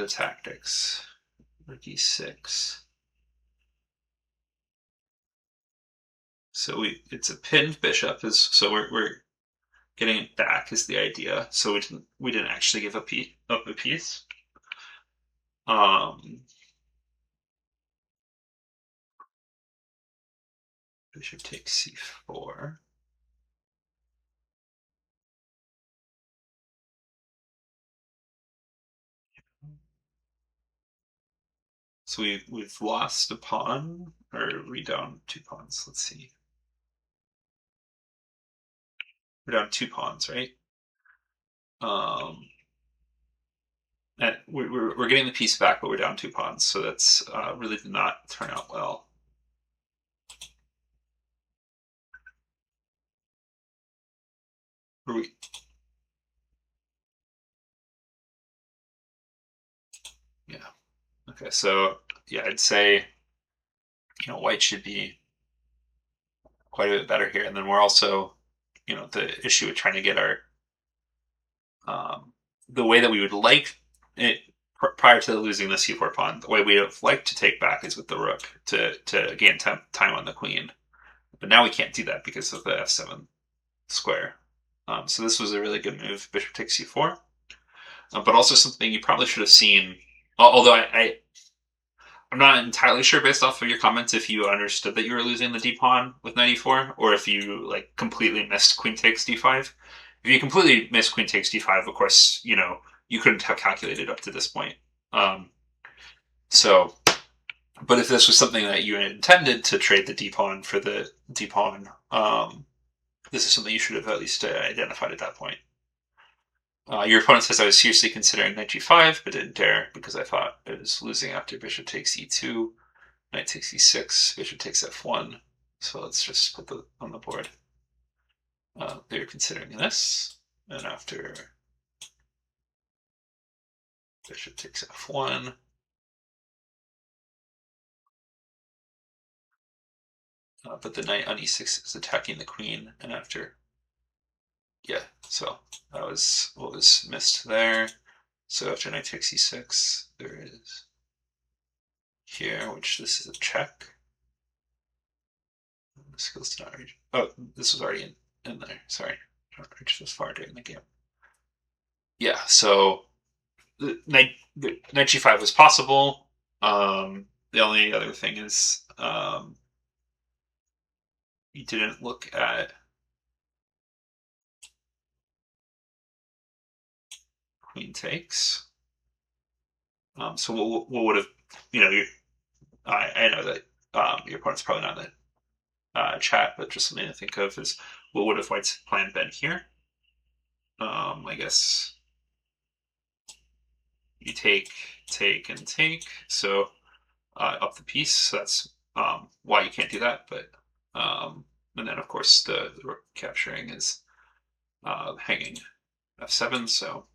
tactics? Rook e6. So it's a pinned bishop, so we're getting it back is the idea. So we didn't actually give up a piece. Bishop takes c4. So we've lost a pawn, or are we down 2 pawns? Let's see. We're down 2 pawns, right? And we're getting the piece back, but we're down 2 pawns, so that's really did not turn out well. Yeah. Okay, so yeah, I'd say white should be quite a bit better here, and then we're also the issue with trying to get our the way that we would like it prior to losing the c4 pawn, the way we would have liked to take back is with the rook to gain time on the queen. But now we can't do that because of the f7 square. So this was a really good move, bishop takes c4. But also something you probably should have seen, although I'm not entirely sure based off of your comments if you understood that you were losing the d pawn with knight e4, or if you like completely missed queen takes d5. If you completely missed queen takes d5, of course, you couldn't have calculated up to this point. So, but if this was something that you intended to trade the d pawn for the d pawn, this is something you should have at least identified at that point. Your opponent says I was seriously considering knight g5, but didn't dare because I thought it was losing after bishop takes e2, knight takes e6, bishop takes f1. So let's just put on the board. They're considering this, and after bishop takes f1, but the knight on e6 is attacking the queen, and after, yeah, so that was what was missed there. So after knight takes e6, there is here, which this is a check. Skills did not reach. Oh, this was already in there. Sorry, I don't reach this far during the game. Yeah, so knight g5 was possible. The only other thing is you didn't look at queen takes. So what would have I know that your opponent's probably not in the chat, but just something to think of is what would have white's plan been here? I guess you take, and take. So up the piece. So that's why you can't do that. But and then of course the rook capturing is hanging f7. So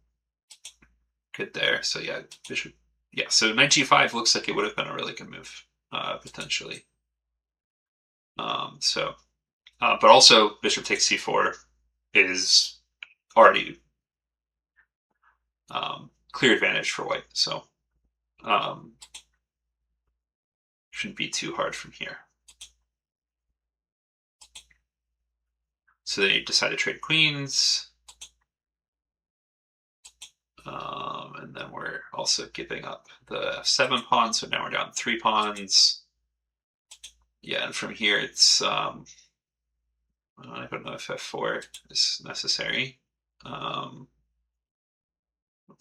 good there. So yeah, bishop. Yeah. So knight g5 looks like it would have been a really good move potentially. But also bishop takes c4 is already clear advantage for white. So shouldn't be too hard from here. So they decide to trade queens. And then we're also giving up the f7 pawn, so now we're down 3 pawns. Yeah, and from here it's I don't know if f4 is necessary.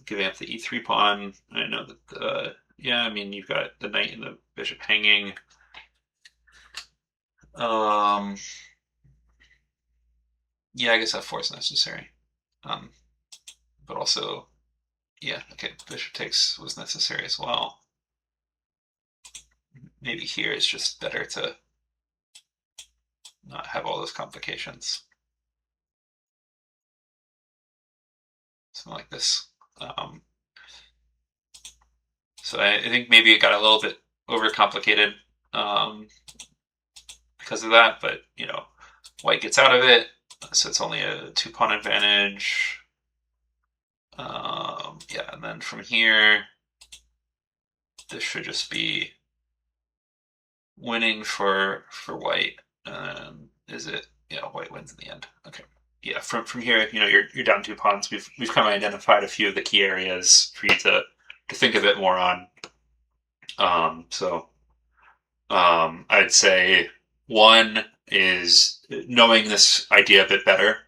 Giving up the e3 pawn. I know that yeah, I mean you've got the knight and the bishop hanging. Yeah, I guess f4 is necessary. But also, yeah, okay, bishop takes was necessary as well. Maybe here it's just better to not have all those complications. Something like this. So I think maybe it got a little bit overcomplicated because of that, but you know, white gets out of it, so it's only a 2-pawn advantage. Yeah, and then from here, this should just be winning for white. Is it? Yeah, white wins in the end. Okay. Yeah, from here, you know, you're down 2 pawns. We've kind of identified a few of the key areas for you to think a bit more on. I'd say one is knowing this idea a bit better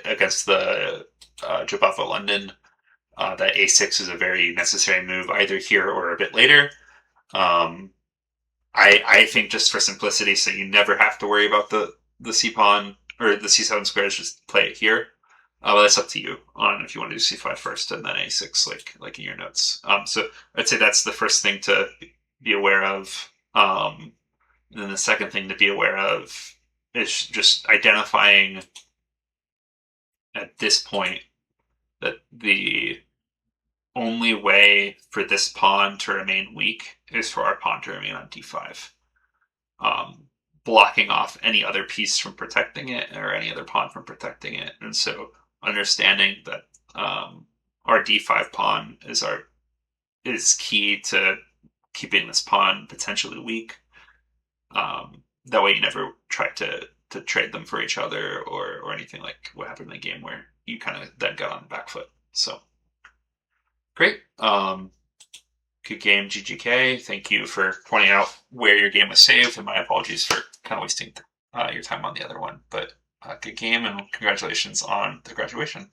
against the Jabava London. That a6 is a very necessary move either here or a bit later. I think just for simplicity, so you never have to worry about the c pawn or the c7 squares, just play it here. Well, that's up to you on if you want to do c5 first and then a6, like in your notes. So I'd say that's the first thing to be aware of. And then the second thing to be aware of is just identifying at this point that the only way for this pawn to remain weak is for our pawn to remain on d5. Blocking off any other piece from protecting it or any other pawn from protecting it. And so understanding that our d5 pawn is key to keeping this pawn potentially weak. That way you never try to trade them for each other or anything like what happened in the game where you kind of then got on the back foot. So great. Good game, GGK. Thank you for pointing out where your game was saved, and my apologies for kind of wasting your time on the other one. But good game, and congratulations on the graduation.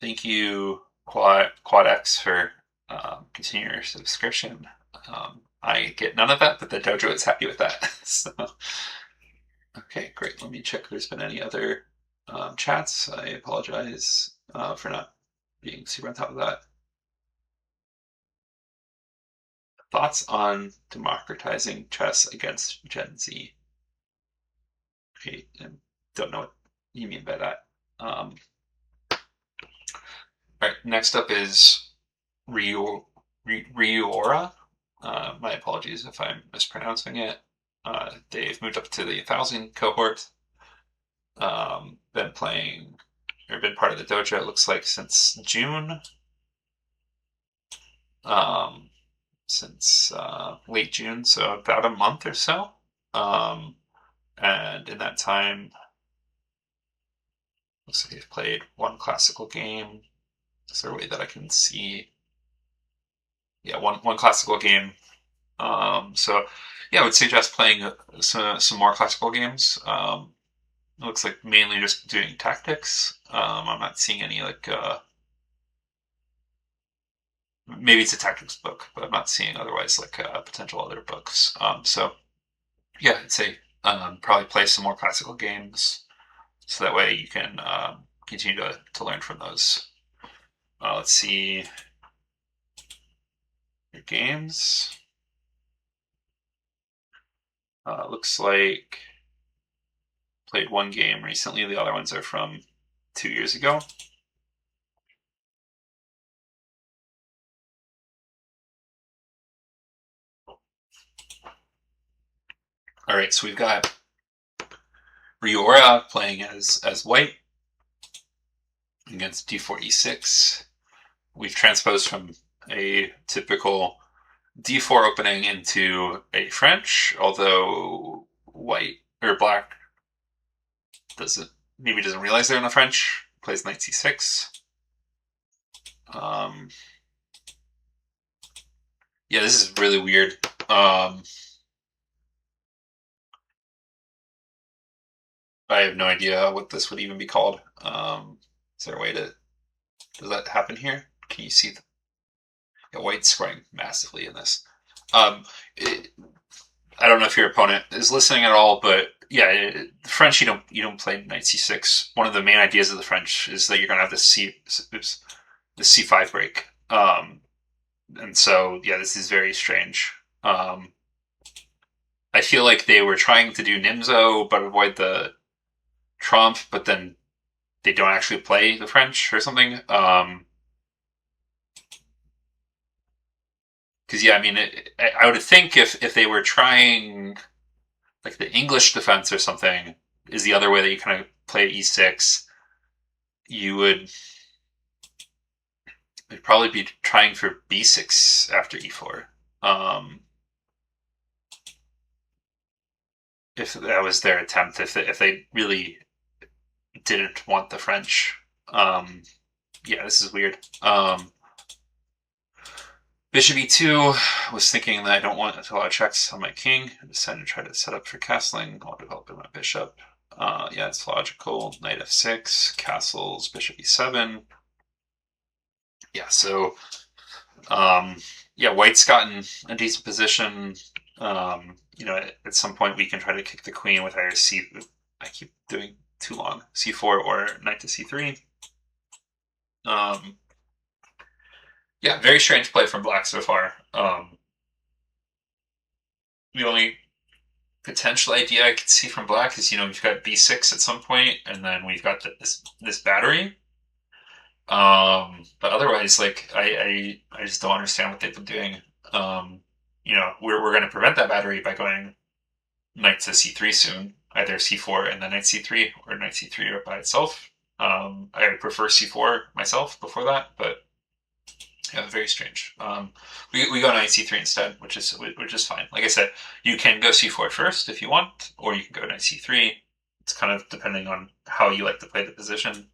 Thank you, QuadX, for continuing your subscription. I get none of that, but the dojo is happy with that. So, okay, great. Let me check if there's been any other chats. I apologize for not being super on top of that. Thoughts on democratizing chess against Gen Z? Okay, and don't know what you mean by that. All right, next up is Ryuora. My apologies if I'm mispronouncing it. They've moved up to the 1,000 cohort. Been playing or been part of the dojo, it looks like, since June. Since late June, so about a month or so. And in that time, looks like they've played 1 classical game. Is there a way that I can see? Yeah, one classical game. So yeah, I would suggest playing some more classical games. It looks like mainly just doing tactics. I'm not seeing any like maybe it's a tactics book, but I'm not seeing otherwise like potential other books. So yeah, I'd say probably play some more classical games, so that way you can continue to learn from those. Let's see your games. Looks like played 1 game recently. The other ones are from 2 years ago. All right, so we've got Ryuora playing as white against d4, e6. We've transposed from a typical d4 opening into a French, although white or black maybe doesn't realize they're in the French. Plays knight c6. Yeah, this is really weird. I have no idea what this would even be called. Is there a way to... Does that happen here? Can you see? White's scoring massively in this. Um, it, I don't know if your opponent is listening at all, but yeah, the French you don't play knight c6. One of the main ideas of the French is that you're going to have the c5 break. And so yeah, this is very strange. I feel like they were trying to do Nimzo but avoid the trump, but then they don't actually play the French or something. Because yeah, I mean, I would think if they were trying like the English defense or something is the other way that you kind of play e6, you would probably be trying for b6 after e4. If that was their attempt, if they really didn't want the French. Yeah, this is weird. Bishop e2 was thinking that I don't want a lot of checks on my king. I decided to try to set up for castling while developing my bishop. Yeah, it's logical. Knight f6, castles, bishop e7. Yeah, so yeah, white's gotten a decent position. At some point we can try to kick the queen with either I keep doing too long, c4 or knight to c3. Yeah, very strange play from black so far. The only potential idea I could see from black is we've got b6 at some point, and then we've got this battery. But otherwise, like I just don't understand what they've been doing. We're going to prevent that battery by going knight to c3 soon, either c4 and then knight c3, or knight c3 by itself. I would prefer c4 myself before that, but yeah, very strange. We go knight c3 instead, which is fine. Like I said, you can go c4 first if you want, or you can go knight c3. It's kind of depending on how you like to play the position.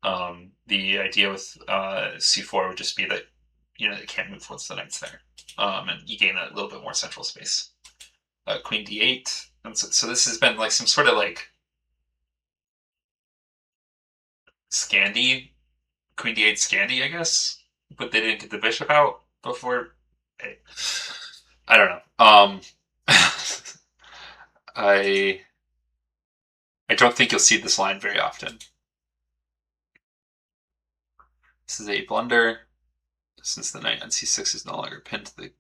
The idea with c4 would just be that it can't move once the knight's there, and you gain a little bit more central space. Queen d8, and so this has been like some sort of like Scandi, Queen d8 Scandi, I guess, but they didn't get the bishop out before. I don't know. I don't think you'll see this line very often. This is a blunder, since the knight on c6 is no longer pinned to the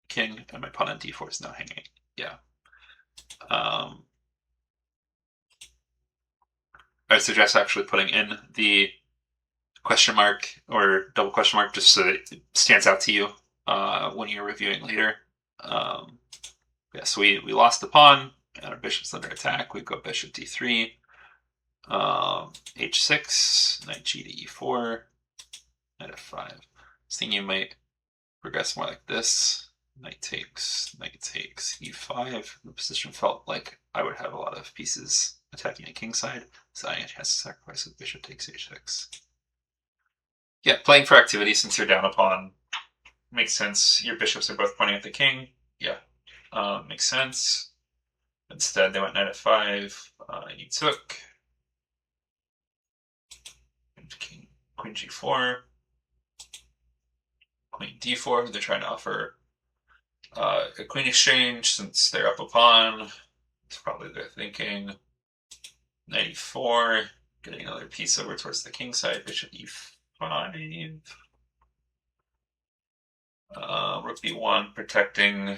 king, and my pawn on d4 is now hanging. Yeah. I suggest actually putting in the question mark or double question mark just so that it stands out to you when you're reviewing later. Yeah, so we lost the pawn, and our bishop's under attack. We go bishop d3, h6, knight g to e4, knight f5. I was thinking you might progress more like this. Knight takes, e5. The position felt like I would have a lot of pieces attacking a king side, so I has to sacrifice with bishop takes h6. Yeah, playing for activity since you're down a pawn makes sense. Your bishops are both pointing at the king. Yeah, makes sense. Instead, they went knight f5. You took. King, queen g4. Queen d4. They're trying to offer a queen exchange since they're up a pawn. It's probably their thinking. Knight e4. Getting another piece over towards the king side. Bishop e5. Rook b1 protecting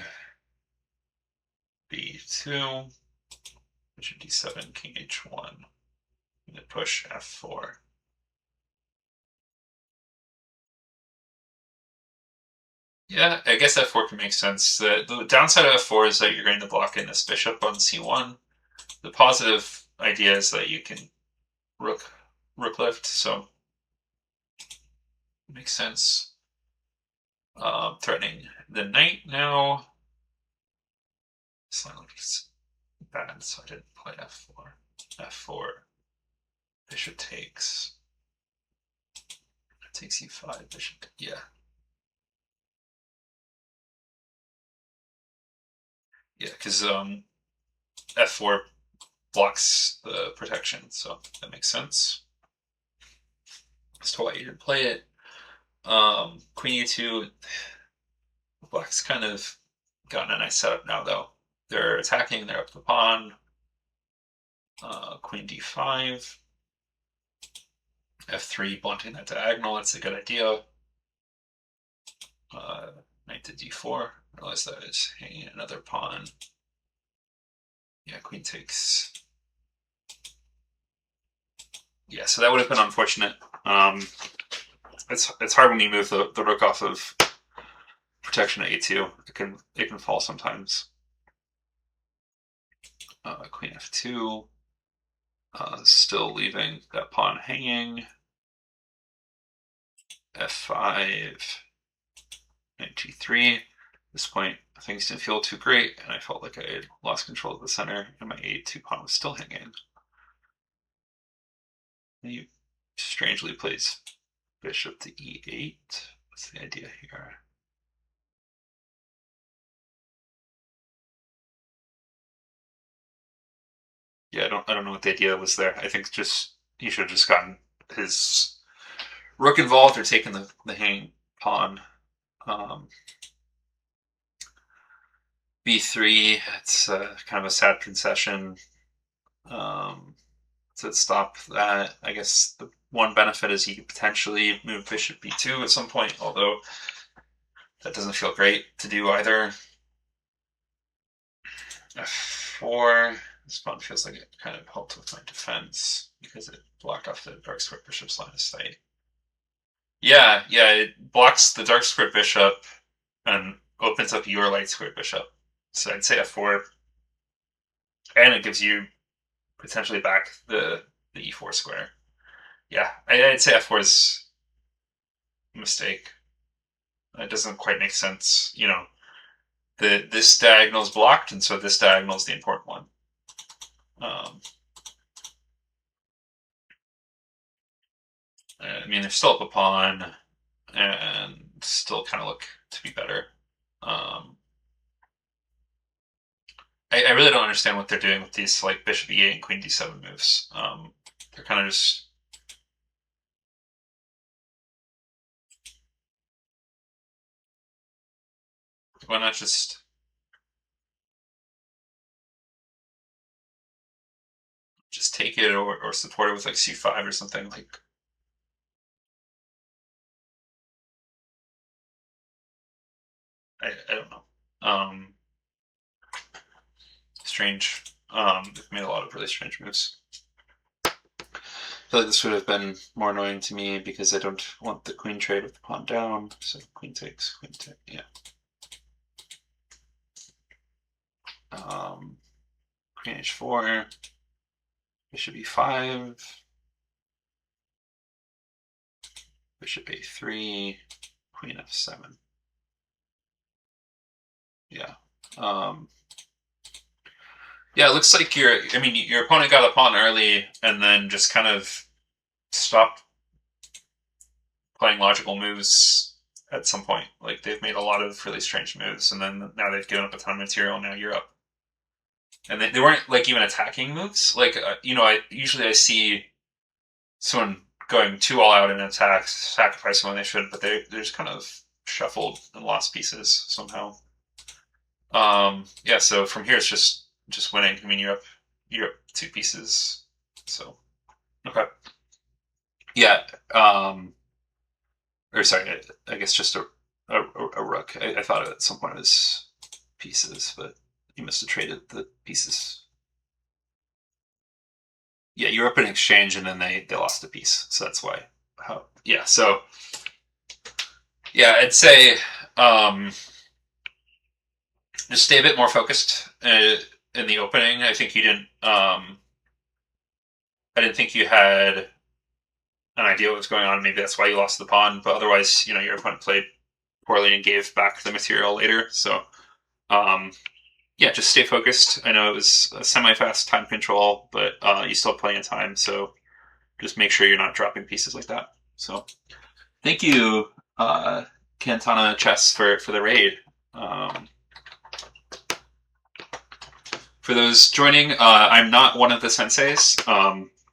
b2. Bishop d7, king h1. And then push f4. Yeah, I guess f4 can make sense. The downside of f4 is that you're going to block in this bishop on c1. The positive idea is that you can rook lift, so it makes sense. threatening the knight now. This line looks bad, so I didn't play f4. f4. Bishop takes. Takes e5. Bishop. Yeah. Yeah, because f4 blocks the protection, so that makes sense as to why you didn't play it. Queen e2. Black's kind of gotten a nice setup now, though. They're attacking. They're up the pawn. Queen d5. f3, blunting that diagonal. That's a good idea. Knight to d4. I realize that is hanging another pawn. Yeah, queen takes. Yeah, so that would have been unfortunate. It's hard when you move the rook off of protection at a2. It can fall sometimes. Queen f2. Still leaving that pawn hanging. f5. Knight g3. At this point, things didn't feel too great, and I felt like I had lost control of the center, and my a2 pawn was still hanging. And he strangely plays bishop to e8. What's the idea here? Yeah, I don't know what the idea was there. I think just he should have just gotten his rook involved or taken the hanging pawn. b3. It's kind of a sad concession. To stop that, I guess the one benefit is you could potentially move bishop b2 at some point, although that doesn't feel great to do either. f4. This pawn feels like it kind of helped with my defense because it blocked off the dark square bishop's line of sight. Yeah, it blocks the dark square bishop and opens up your light square bishop. So I'd say f4, and it gives you potentially back the e4 square. Yeah, I'd say f4 is a mistake. It doesn't quite make sense. You know, this diagonal is blocked, and so this diagonal is the important one. I mean, they're still up a pawn, and still kind of look to be better. I really don't understand what they're doing with these like bishop e8 and queen d7 moves. They're kind of just. Why not just take it or support it with like c5 or something like. I don't know. Strange. They've made a lot of really strange moves. I feel like this would have been more annoying to me because I don't want the queen trade with the pawn down. So queen takes, yeah. Queen h4, bishop e5, bishop a3, queen f7. Yeah. Yeah, it looks like your opponent got a pawn early and then just kind of stopped playing logical moves at some point. Like they've made a lot of really strange moves, and then now they've given up a ton of material. And now you're up, and they weren't like even attacking moves. Like I usually see someone going too all out in attacks, sacrificing when they should, but they're just kind of shuffled and lost pieces somehow. Yeah, so from here it's just winning. I mean, you're up 2 pieces, so okay. Yeah, or sorry, I guess just a rook. I thought at some point it was pieces, but you must have traded the pieces. Yeah, you're up in exchange, and then they lost a piece, so that's why. Yeah, so yeah, I'd say just stay a bit more focused in the opening. I think you didn't. I didn't think you had an idea what was going on. Maybe that's why you lost the pawn. But otherwise, your opponent played poorly and gave back the material later. So yeah, just stay focused. I know it was a semi-fast time control, but you still have plenty of time, so just make sure you're not dropping pieces like that. So thank you, Cantana Chess, for the raid. For those joining, I'm not one of the senseis.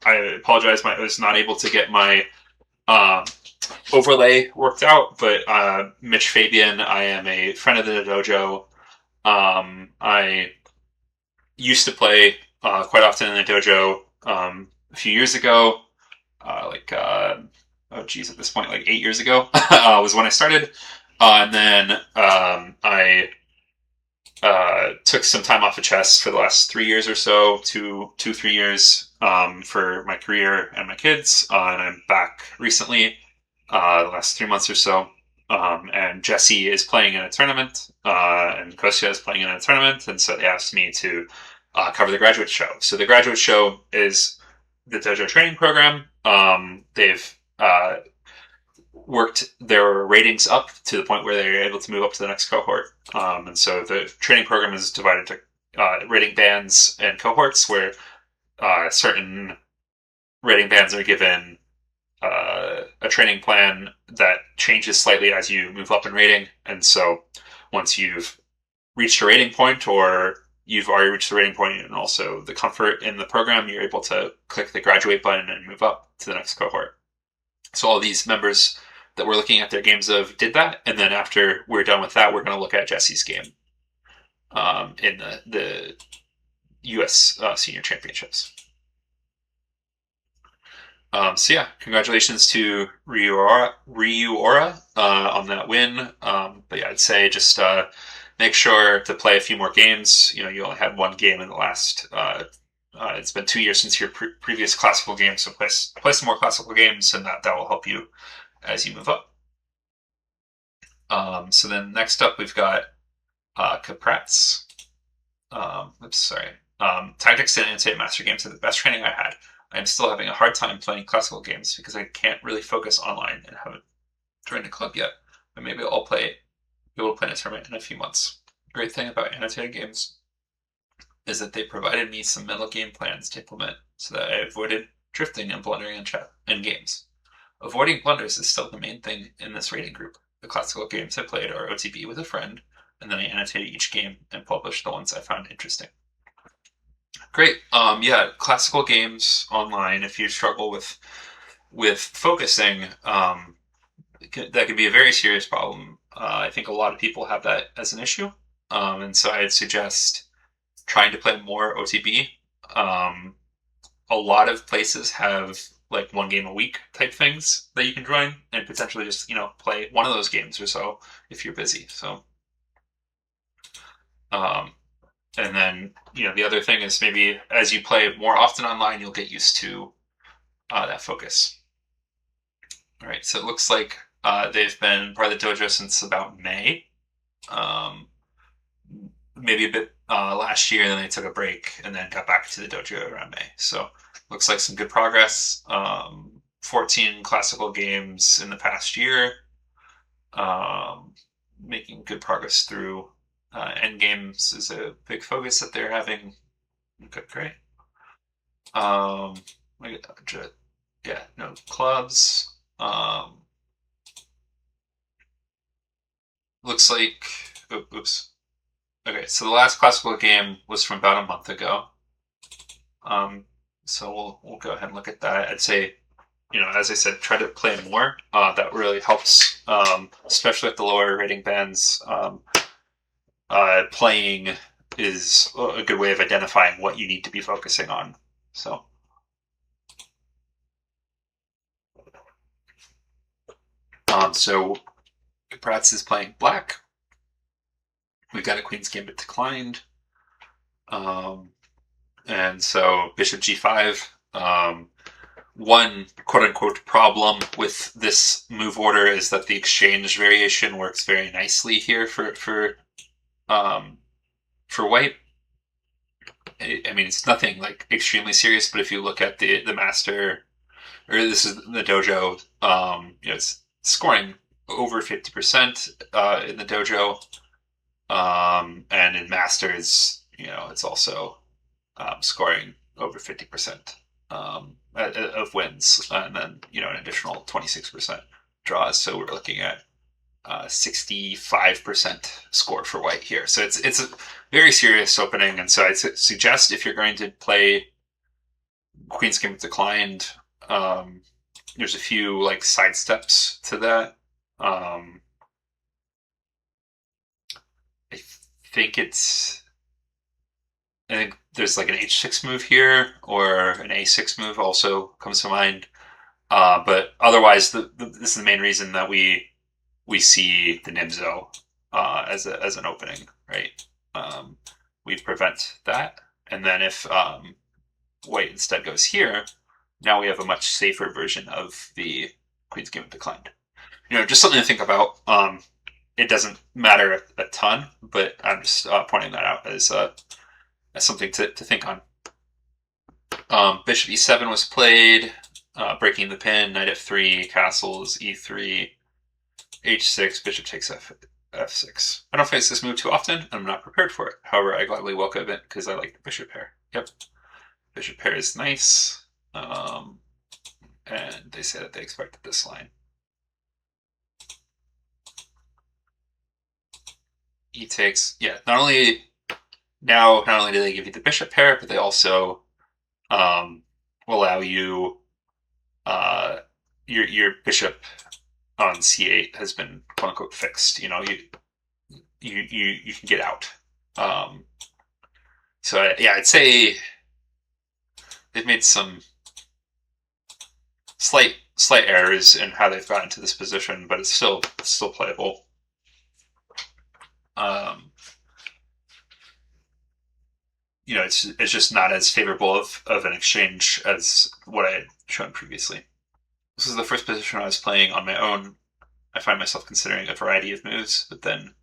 I apologize, I was not able to get my overlay worked out, but Mitch Fabian, I am a friend of the dojo. I used to play quite often in the dojo a few years ago, oh geez, at this point, like 8 years ago was when I started. And then I took some time off of chess for the last 3 years or so, 3 years for my career and my kids. And I'm back recently, the last 3 months or so. And Jesse is playing in a tournament, and Kostya is playing in a tournament, and so they asked me to cover the graduate show. So the graduate show is the dojo training program. They've worked their ratings up to the point where they're able to move up to the next cohort. And so the training program is divided to rating bands and cohorts, where certain rating bands are given a training plan that changes slightly as you move up in rating. And so once you've reached a rating point, or you've already reached the rating point and also the comfort in the program, you're able to click the graduate button and move up to the next cohort. So all these members that we're looking at their games of did that, and then after we're done with that, we're going to look at Jesse's game in the U.S. Senior Championships. So yeah, congratulations to Ryuora on that win. But yeah, I'd say just make sure to play a few more games. You know, you only had one game in the last. It's been 2 years since your previous classical game, so play some more classical games, and that will help you as you move up. So then next up, we've got Pruess. Oops, sorry. Tactics and Insight Master Games are the best training I had. I'm still having a hard time playing classical games because I can't really focus online and haven't joined a club yet. But maybe I'll be able to play in a tournament in a few months. The great thing about annotated games is that they provided me some mental game plans to implement so that I avoided drifting and blundering in games. Avoiding blunders is still the main thing in this rating group. The classical games I played are OTB with a friend, and then I annotated each game and published the ones I found interesting. Great. Yeah, classical games online, if you struggle with focusing, that could be a very serious problem. I think a lot of people have that as an issue. And so I'd suggest trying to play more OTB. A lot of places have like 1 game a week type things that you can join, and potentially just, play one of those games or so if you're busy. So, and then, the other thing is maybe as you play more often online, you'll get used to that focus. All right, so it looks like they've been part of the dojo since about May. Maybe a bit last year, and then they took a break and then got back to the dojo around May. So looks like some good progress. 14 classical games in the past year. Making good progress through end games is a big focus that they're having. Okay, great. Yeah, no clubs. Looks like, oops. Okay, so the last classical game was from about a month ago. So we'll go ahead and look at that. I'd say, as I said, try to play more. That really helps, especially at the lower rating bands. Playing is a good way of identifying what you need to be focusing on. So. So Pruess is playing black. We've got a Queen's Gambit declined. And so Bishop G5. One quote-unquote problem with this move order is that the exchange variation works very nicely here for white. I mean, it's nothing like extremely serious, but if you look at the master, or this is the dojo, it's scoring over 50% in the dojo, and in masters, it's also scoring over 50% of wins, and then an additional 26% draws. So we're looking at 65% score for white here. So it's a very serious opening, and so I suggest if you're going to play Queen's Gambit Declined, there's a few like side steps to that. I think it's I think there's like an h6 move here, or an a6 move also comes to mind. But otherwise, this is the main reason that we see the Nimzo as an opening, right? We prevent that, and then if white instead goes here, now we have a much safer version of the Queen's Gambit Declined. Just something to think about. It doesn't matter a ton, but I'm just pointing that out as something to think on. Bishop e7 was played, breaking the pin, knight f3, castles, e3, h6, bishop takes f6. I don't face this move too often, and I'm not prepared for it. However, I gladly welcome it because I like the bishop pair. Yep, bishop pair is nice, and they say that they expected this line. E takes, yeah, not only do they give you the bishop pair, but they also will allow you your bishop on c8 has been quote unquote fixed. You can get out. So yeah, I'd say they've made some slight errors in how they've gotten to this position, but it's still playable. It's just not as favorable of an exchange as what I had shown previously. This is the first position I was playing on my own. I find myself considering a variety of moves, but then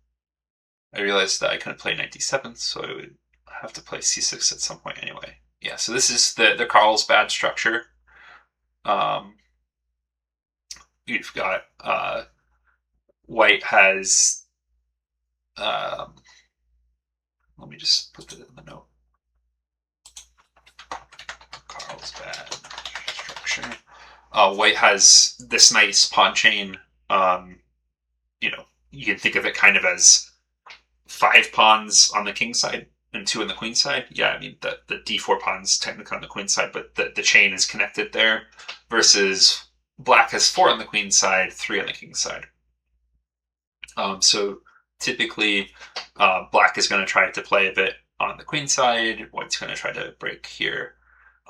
I realized that I couldn't play knight d7, so I would have to play c6 at some point anyway. Yeah, so this is the Carlsbad structure. You've got white has let me just put that in the note. Carlsbad structure. White has this nice pawn chain. You can think of it kind of as 5 pawns on the king side and 2 on the queen side. Yeah, I mean the d4 pawns technically on the queen side, but the chain is connected there. Versus black has 4 on the queen side, 3 on the king side. So typically, black is going to try to play a bit on the queen side. White's going to try to break here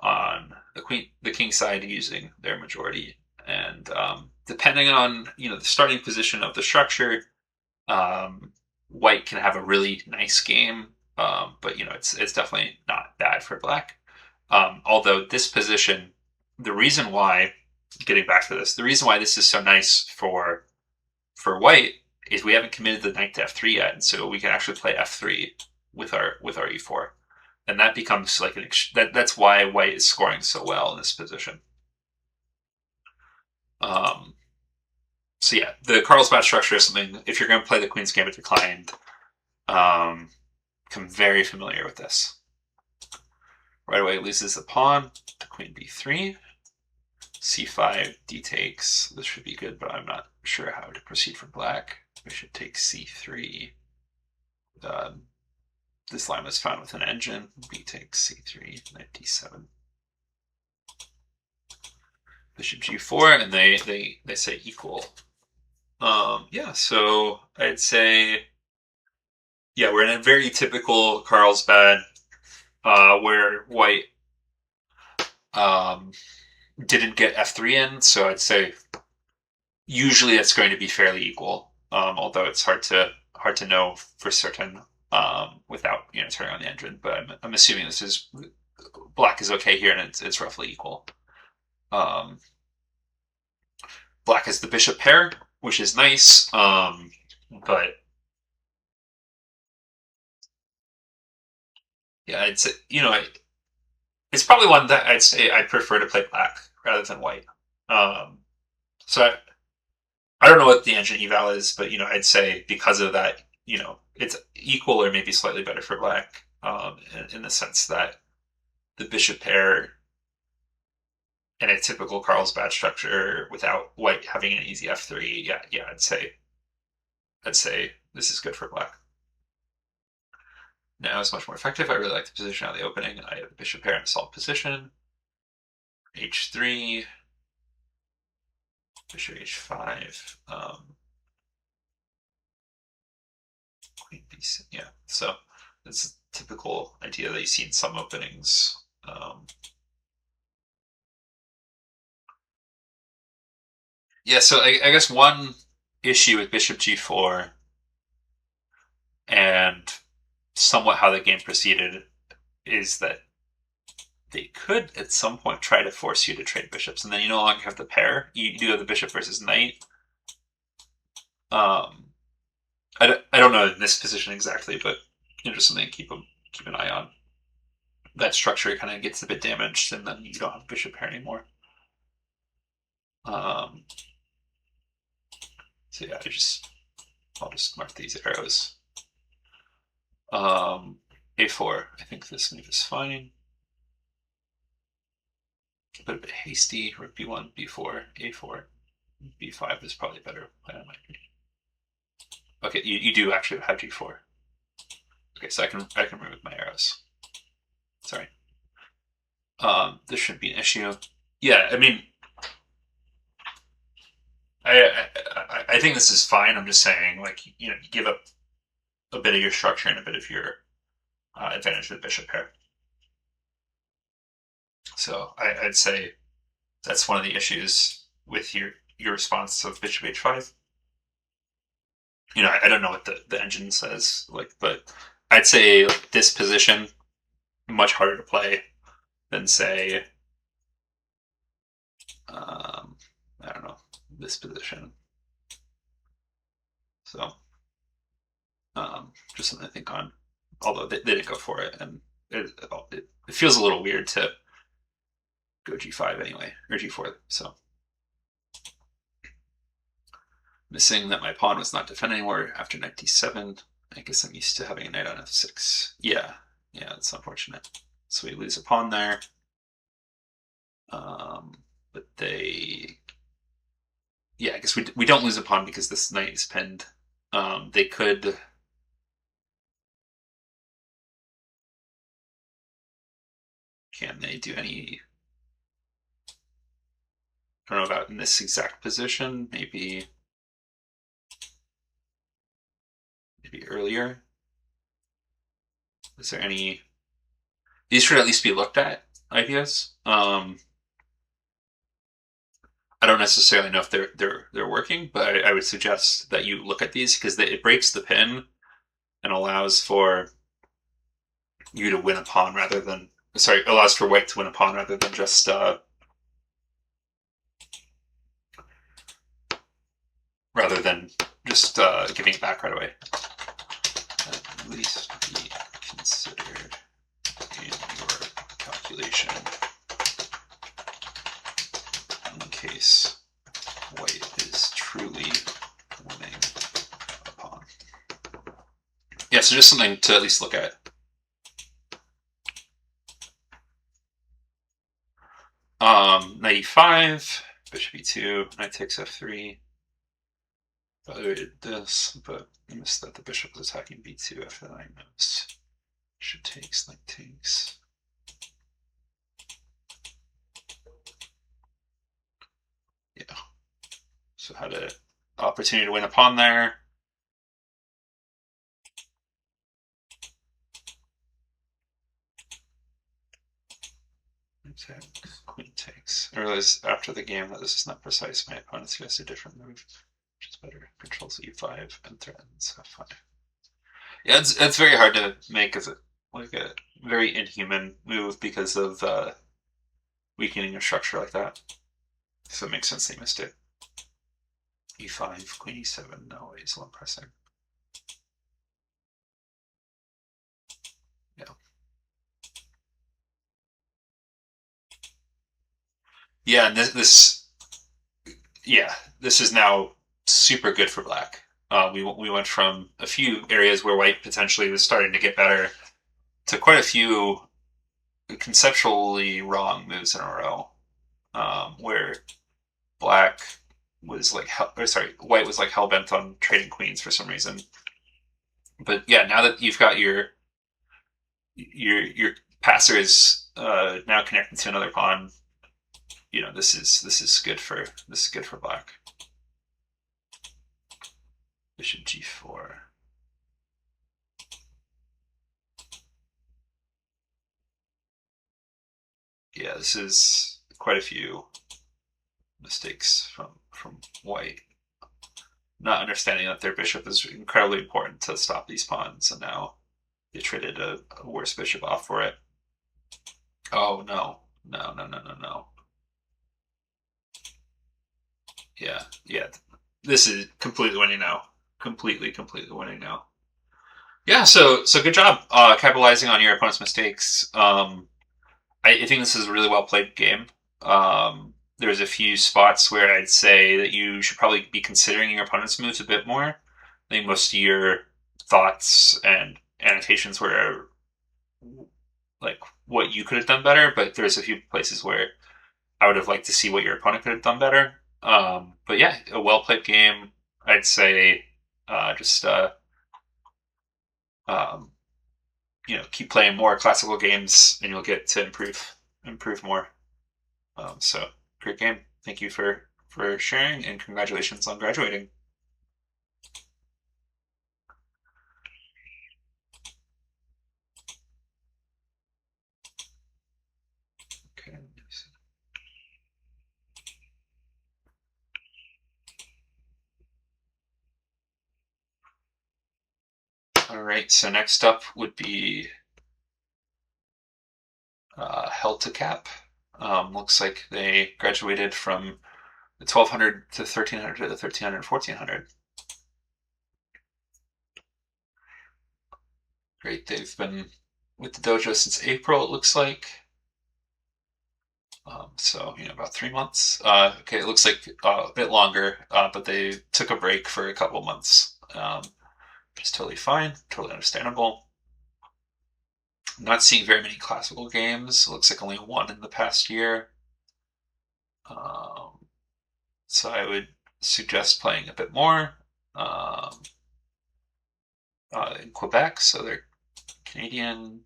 on the king side using their majority. And depending on the starting position of the structure, white can have a really nice game, but it's definitely not bad for black. Although this position, the reason why, getting back to this, the reason why this is so nice for white is we haven't committed the knight to f3 yet, and so we can actually play f3 with our e4, and that becomes like that's why white is scoring so well in this position. So yeah, the Carlsbad structure is something, if you're going to play the Queen's Gambit Declined, become very familiar with this. Right away loses the pawn to queen b3, c5, d takes. This should be good, but I'm not sure how to proceed for black. Bishop takes c3. This line was found with an engine. B takes c3, knight d7. Bishop g4, and they say equal. Yeah, so I'd say, yeah, we're in a very typical Carlsbad where white didn't get f3 in, so I'd say usually it's going to be fairly equal, although it's hard to know for certain without turning on the engine. But I'm assuming this is black is okay here, and it's roughly equal. Black has the bishop pair, which is nice, but yeah, it's it's probably one that I'd say I'd prefer to play black rather than white. So I don't know what the engine eval is, but I'd say because of that, it's equal or maybe slightly better for black, in the sense that the bishop pair in a typical Carlsbad structure without white having an easy f3, yeah, I'd say this is good for black. Now it's much more effective. I really like the position out of the opening. I have the bishop pair in a solid position. h3, bishop h5, queen b6. Yeah, so it's a typical idea that you see in some openings. Yeah, so I guess one issue with bishop g4 and somewhat how the game proceeded is that they could at some point try to force you to trade bishops, and then you no longer have the pair. You do have the bishop versus knight. I don't know in this position exactly, but just something to keep an eye on. That structure kind of gets a bit damaged, and then you don't have bishop pair anymore. So yeah, I'll just mark these arrows. A4. I think this move is fine. But a bit hasty. Rook b1, b4, a4, b5 is probably a better plan. Okay, you do actually have g4. Okay, so I can remove my arrows. Sorry. This shouldn't be an issue. Yeah, I mean, I think this is fine. I'm just saying, like, you give up a bit of your structure and a bit of your advantage with bishop pair. So I'd say that's one of the issues with your response of bishop h5. I don't know what the engine says, but I'd say this position much harder to play than say, I don't know, this position. So just something to think on. Although they didn't go for it, and it feels a little weird to go g5 anyway, or g4. So missing that my pawn was not defending anymore after knight d7. I guess I'm used to having a knight on f6. Yeah, that's unfortunate. So we lose a pawn there. But I guess we don't lose a pawn because this knight is pinned. They could. Can they do any? I don't know about in this exact position. Maybe earlier. Is there any? These should at least be looked at ideas. I don't necessarily know if they're working, but I would suggest that you look at these because it breaks the pin and allows for you to win a pawn rather than allows for white to win a pawn rather than just giving it back right away. At least be considered in your calculation in case white is truly winning a pawn. Yeah, so just something to at least look at. Knight e5, bishop e2, knight takes f3. Evaluated this, but I missed that the bishop was attacking b2 after the knight moves. Bishop takes, knight takes. Yeah. So had an opportunity to win a pawn there. Takes, queen takes. I realized after the game that this is not precise. My opponent suggests a different move, which is better. Controls e5 and threatens f5. Yeah, it's very hard to make as a very inhuman move because of weakening a structure like that. So it makes sense they missed it. e5, queen e7, no, he's a little pressing. Yeah. Yeah, and this is now super good for black. We went from a few areas where white potentially was starting to get better to quite a few conceptually wrong moves in a row, where black was like, white was like hell bent on trading queens for some reason. But yeah, now that you've got your passer is now connected to another pawn, you know this is good for black. Bishop g4. Yeah, this is quite a few mistakes from white. Not understanding that their bishop is incredibly important to stop these pawns, and now they traded a worse bishop off for it. Oh no, no, no, no, no, no. Yeah, yeah. This is completely winning now. Completely winning now. Yeah, so good job capitalizing on your opponent's mistakes. I think this is a really well played game. There's a few spots where I'd say that you should probably be considering your opponent's moves a bit more. I think most of your thoughts and annotations were like what you could have done better, but there's a few places where I would have liked to see what your opponent could have done better. But yeah, a well played game. I'd say just um, keep playing more classical games, and you'll get to improve more. So great game. Thank you for sharing, and congratulations on graduating. Okay. All right. So next up would be Held to Cap. Looks like they graduated from the 1200 to 1300 to the 1300 1400. Great. They've been with the dojo since April, it looks like. So, about 3 months. Okay, it looks like a bit longer, but they took a break for a couple months. It's totally fine, totally understandable. I'm not seeing very many classical games. It looks like only one in the past year. So I would suggest playing a bit more in Quebec. So they're Canadian,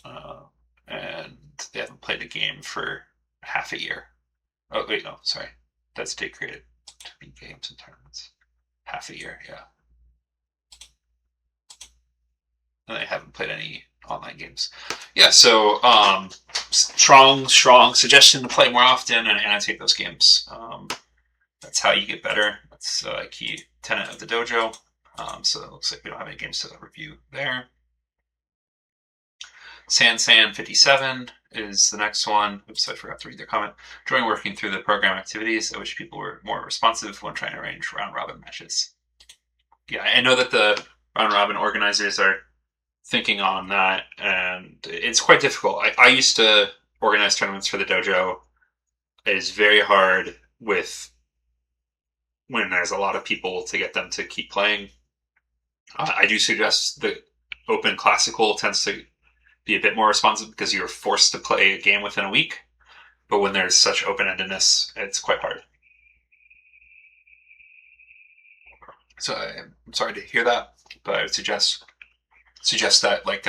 and they haven't played a game for half a year. Oh, wait, no, sorry. That's date created to be games and tournaments. Half a year, yeah. And they haven't played any online games. Yeah, so strong suggestion to play more often and annotate those games. That's how you get better. That's a key tenet of the dojo. So it looks like we don't have any games to review there. San57 is the next one. Oops, I forgot to read their comment. Enjoying working through the program activities. I wish people were more responsive when trying to arrange round-robin matches. Yeah, I know that the round-robin organizers are thinking on that, and it's quite difficult. I used to organize tournaments for the dojo. It is very hard when there's a lot of people to get them to keep playing. I do suggest the open classical tends to be a bit more responsive because you're forced to play a game within a week. But when there's such open-endedness, it's quite hard. So I'm sorry to hear that, but I would suggest that like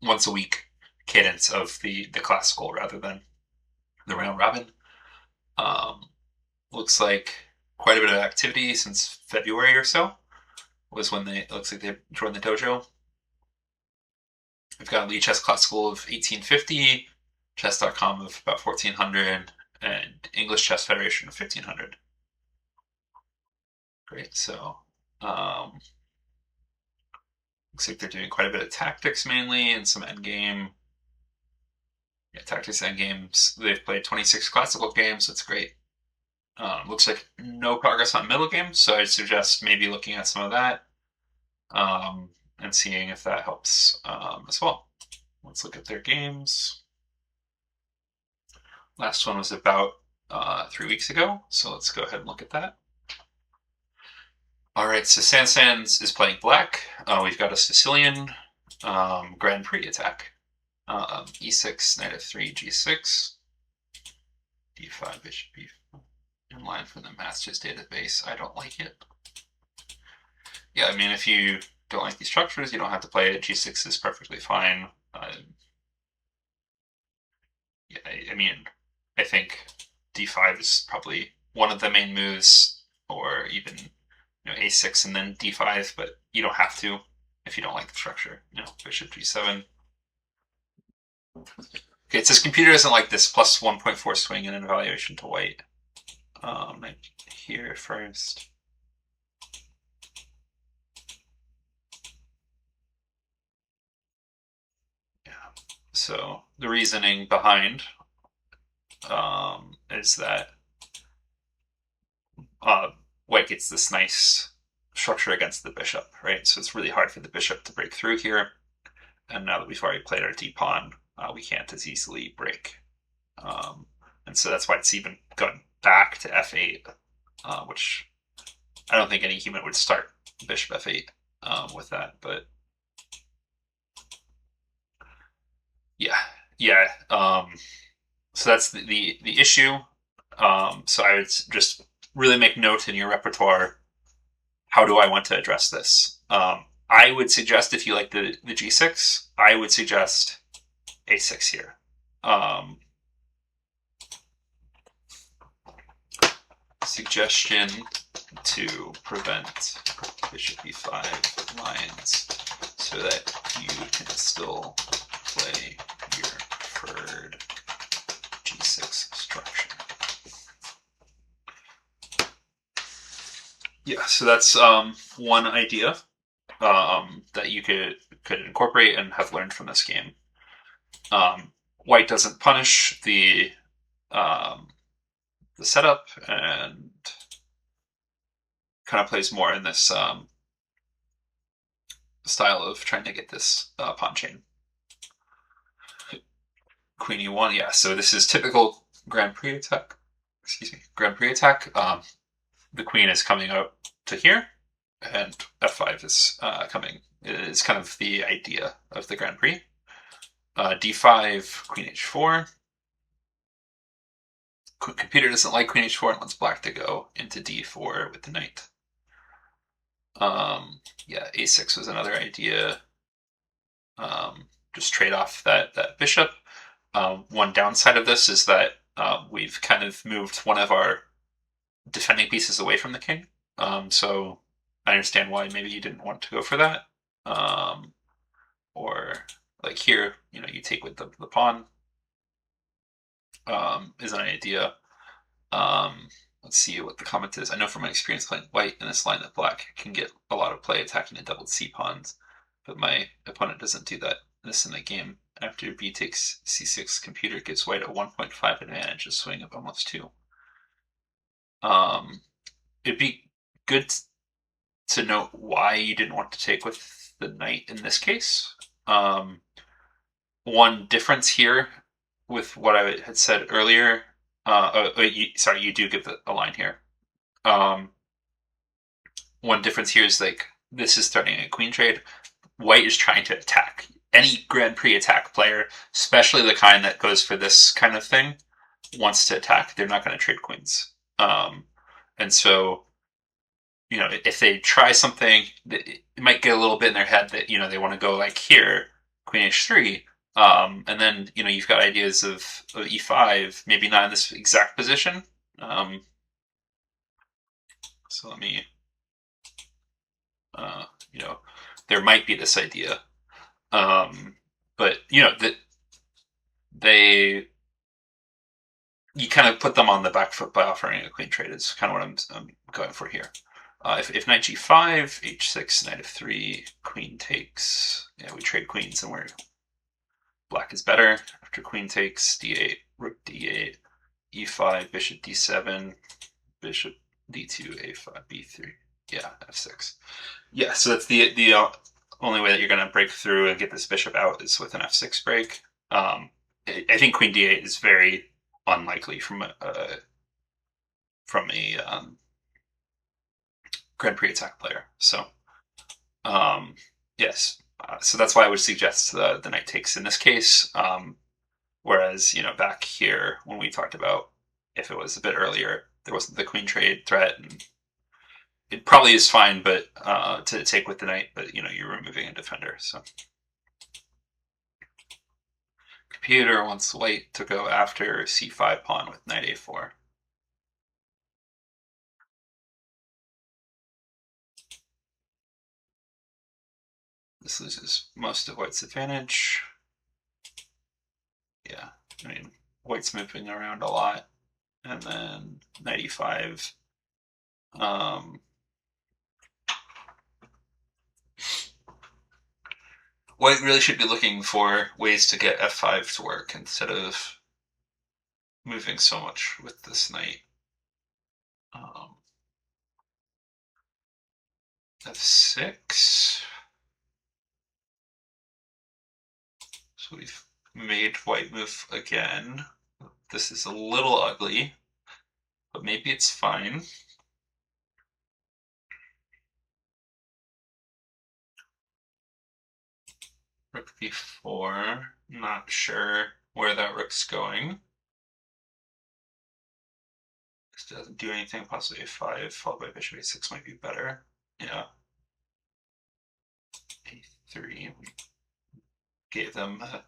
once a week cadence of the classical rather than the round robin. Looks like quite a bit of activity since February or so was when it looks like they joined the dojo. We've got Lee Chess Classical of 1850, Chess.com of about 1400, and English Chess Federation of 1500. Great. So looks like they're doing quite a bit of tactics mainly and some endgame. Yeah, tactics endgames. They've played 26 classical games. That's great. Looks like no progress on middle games, so I'd suggest maybe looking at some of that and seeing if that helps as well. Let's look at their games. Last one was about 3 weeks ago, so let's go ahead and look at that. All right, so Sans is playing black. We've got a Sicilian Grand Prix attack. E6, knight f3, g6, d5, bishop b4. In line from the master's database. I don't like it. Yeah, I mean, if you don't like these structures, you don't have to play it. G6 is perfectly fine. Yeah, I mean, I think d5 is probably one of the main moves, or even a6 and then d5, but you don't have to if you don't like the structure. Bishop g7. Okay, it says computer doesn't like this plus 1.4 swing and an evaluation to white. Here first. Yeah. So the reasoning behind is that white gets this nice structure against the bishop, right? So it's really hard for the bishop to break through here. And now that we've already played our d-pawn, we can't as easily break. And so that's why it's even gone back to f8, which I don't think any human would start bishop f8 with that, but yeah. So that's the issue. So I would just really make note in your repertoire. How do I want to address this? I would suggest, if you like the g6, I would suggest a6 here. Suggestion to prevent bishop e5 lines so that you can still play your preferred g6 structure. Yeah, so that's one idea that you could incorporate and have learned from this game. White doesn't punish the setup and kind of plays more in this style of trying to get this pawn chain. Queen e1, yeah. So this is typical Grand Prix attack. Excuse me, Grand Prix attack. The queen is coming up to here, and f5 is coming. It is kind of the idea of the Grand Prix. d5, queen h4. Computer doesn't like queen h4 and wants black to go into d4 with the knight. Yeah, a6 was another idea. Just trade off that bishop. One downside of this is that we've kind of moved one of our defending pieces away from the king. So I understand why maybe you didn't want to go for that. Or like here, you take with the pawn is an idea. Let's see what the comment is. I know from my experience playing white in this line that black can get a lot of play attacking the doubled c pawns, but my opponent doesn't do that. This in the game. After b takes c6, computer gives white a 1.5 advantage, a swing of almost 2. It'd be good to note why you didn't want to take with the knight in this case. One difference here with what I had said earlier. You do give a line here. One difference here is this is starting a queen trade. White is trying to attack. Any Grand Prix attack player, especially the kind that goes for this kind of thing, wants to attack. They're not going to trade queens. And so, if they try something, it might get a little bit in their head that, they want to go like here, queen h3, and then, you've got ideas of e5, maybe not in this exact position. So let me, there might be this idea. But, you kind of put them on the back foot by offering a queen trade is kind of what I'm going for here. If knight g5, h6, knight f3, queen takes, we trade queens and where black is better. After queen takes, d8, rook d8, e5, bishop d7, bishop d2, a5, b3, f6. Yeah, so that's the only way that you're going to break through and get this bishop out is with an f6 break. I think queen d8 is very unlikely from a Grand Prix attack player. So, yes. So that's why I would suggest the knight takes in this case. Whereas, back here when we talked about if it was a bit earlier, there wasn't the queen trade threat, and it probably is fine, but to take with the knight, but you're removing a defender. So computer wants white to go after c5 pawn with knight a4. This loses most of white's advantage. Yeah, I mean, white's moving around a lot. And then knight e5. White really should be looking for ways to get f5 to work instead of moving so much with this knight. f6. So we've made white move again. This is a little ugly, but maybe it's fine. Rook b4. Not sure where that rook's going. This doesn't do anything. Possibly a5 followed by bishop a6 might be better. Yeah. a3. We gave them a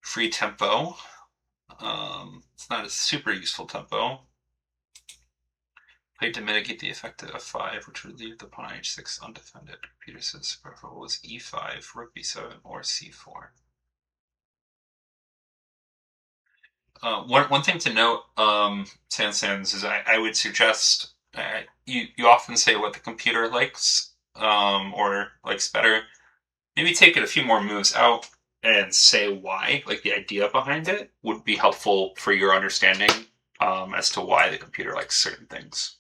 free tempo. It's not a super useful tempo. Played to mitigate the effect of f5, which would leave the pawn h6 undefended. Computer says preferable was e5, rook b7, or c4. One thing to note, Sans, is I would suggest you often say what the computer likes or likes better. Maybe take it a few more moves out and say why, like the idea behind it would be helpful for your understanding as to why the computer likes certain things.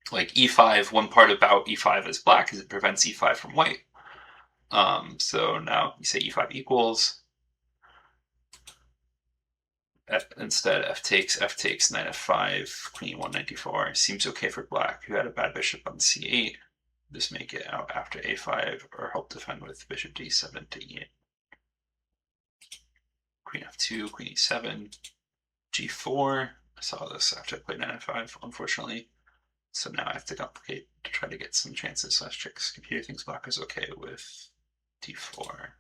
Like e5, one part about e5 is black is it prevents e5 from white. So now you say e5 equals. Instead, f takes, knight f5, queen e1, knight d4. Seems okay for black, who had a bad bishop on c8. Just make it out after a5, or help defend with bishop d7 to e8. Queen f2, queen e7, g4. I saw this after I played knight f5, unfortunately. So now I have to complicate to try to get some chances / tricks. Computer thinks black is okay with d4.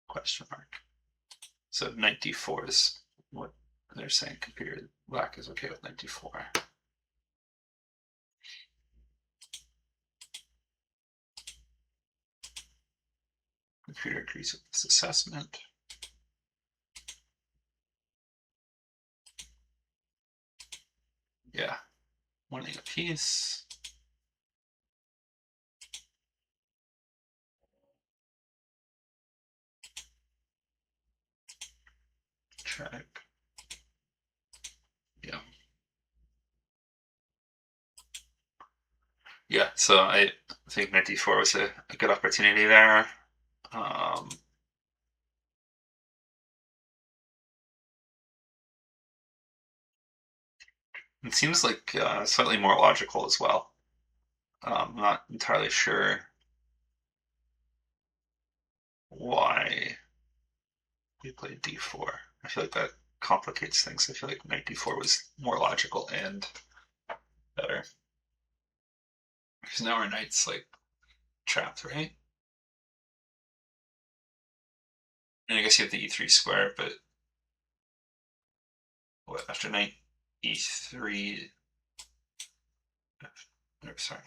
Question mark. So knight d4 is what they're saying. Computer black is okay with knight d4. Computer agrees with this assessment. Yeah, winning a piece. Check. Yeah. Yeah, so I think knight d4 was a good opportunity there. It seems like slightly more logical as well. I'm not entirely sure why we played d4. I feel like that complicates things. I feel like knight d4 was more logical and better. Because now our knight's like trapped, right? And I guess you have the e3 square, but what, after knight e3? Oh, sorry.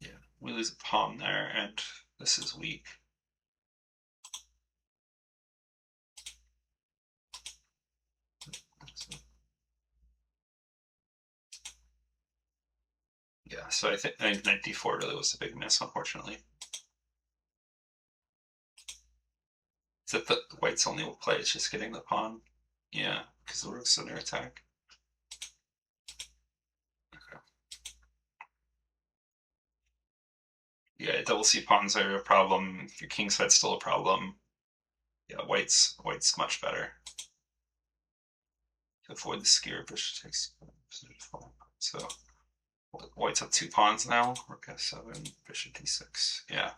Yeah, we lose a pawn there, and this is weak. Yeah, so I think knight d4 really was a big miss, unfortunately. Is that the white's only play? It's just getting the pawn. Yeah, because the rook's under attack. Okay. Yeah, double C pawns are a problem. Your king side's still a problem. Yeah, white's much better. Avoid the skewer, bishop takes. So white's up 2 pawns now. Rook f7, bishop d6. Yeah.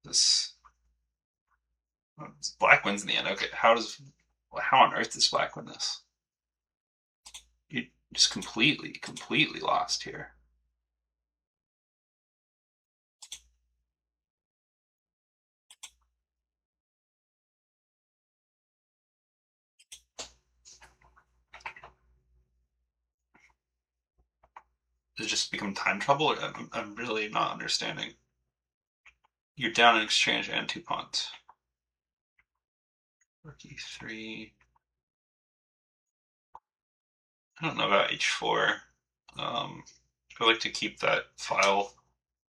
This black wins in the end. Okay, how on earth does black win this? You just completely lost here. Does it just become time trouble? I'm really not understanding. You're down in exchange and 2 pawns. Rook e3. I don't know about h4. I like to keep that file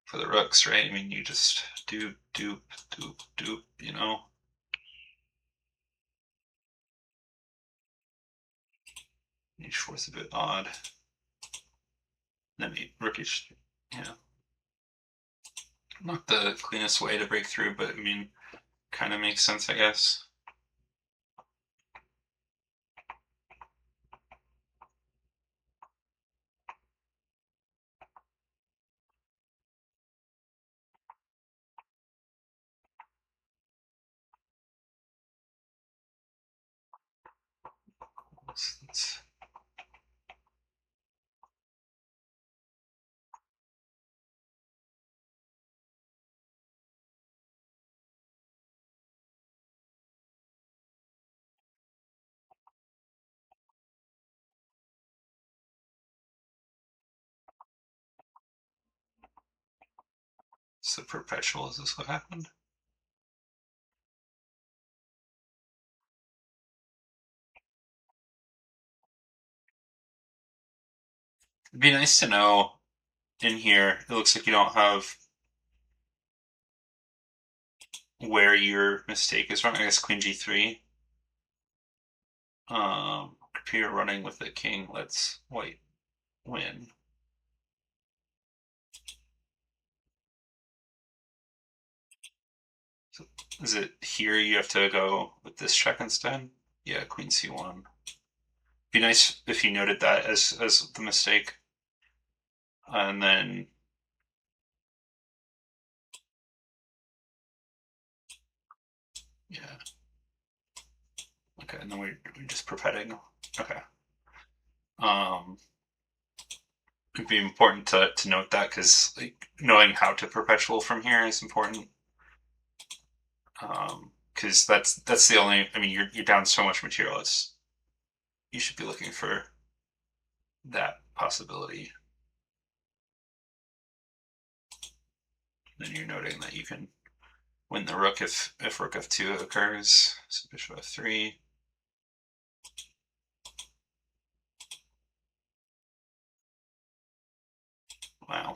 for the rooks, right? I mean, you just dupe, you know? h4 is a bit odd. Then rook h3, yeah. Not the cleanest way to break through, but I mean, kind of makes sense, I guess. So perpetual, is this what happened? It'd be nice to know in here, it looks like you don't have where your mistake is from. I guess queen g3. Computer running with the king lets white win. So is it here you have to go with this check instead? Yeah, queen c1. Be nice if you noted that as the mistake. And then yeah. Okay, and then we're just perpeting. Okay. It'd be important to note that because like knowing how to perpetual from here is important. Because that's the only. I mean, you're down so much material. You should be looking for that possibility. Then you're noting that you can win the rook if rook f2 occurs. So bishop f3. Wow.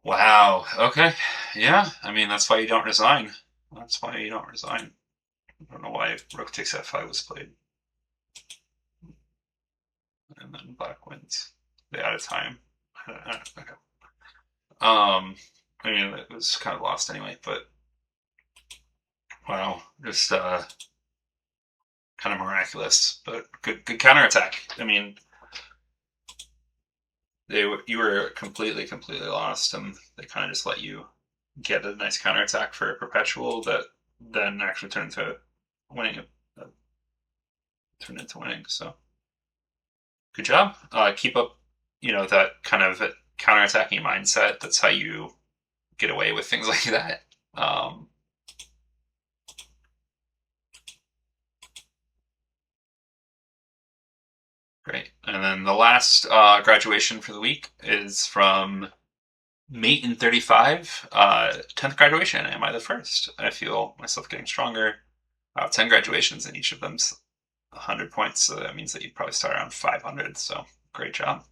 Wow. Okay. Yeah. I mean, that's why you don't resign. That's why you don't resign. I don't know why rook takes f5 was played. And then black wins. They out of time. Okay. I mean, it was kind of lost anyway, but wow, just kind of miraculous, but good counterattack. I mean, you were completely lost, and they kind of just let you get a nice counterattack for a perpetual that then actually turned into winning. Turned into winning. So good job. Keep up, that kind of counterattacking mindset. That's how you get away with things like that. Great. And then the last graduation for the week is from Mate in 35, 10th graduation. Am I the first? I feel myself getting stronger. 10 graduations, and each of them's 100 points, so that means that you probably start around 500. So great job.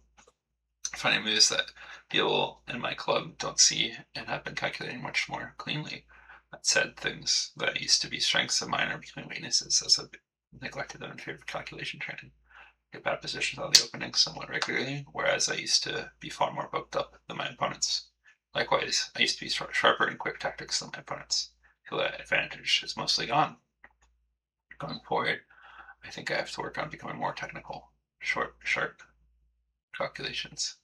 Finding moves that people in my club don't see and have been calculating much more cleanly. That said, things that used to be strengths of mine are becoming weaknesses as I've neglected them in favor of calculation training. get bad positions on the opening somewhat regularly, whereas I used to be far more booked up than my opponents. Likewise, I used to be sharper in quick tactics than my opponents. I feel that advantage is mostly gone. Going forward, I think I have to work on becoming more technical, sharp calculations,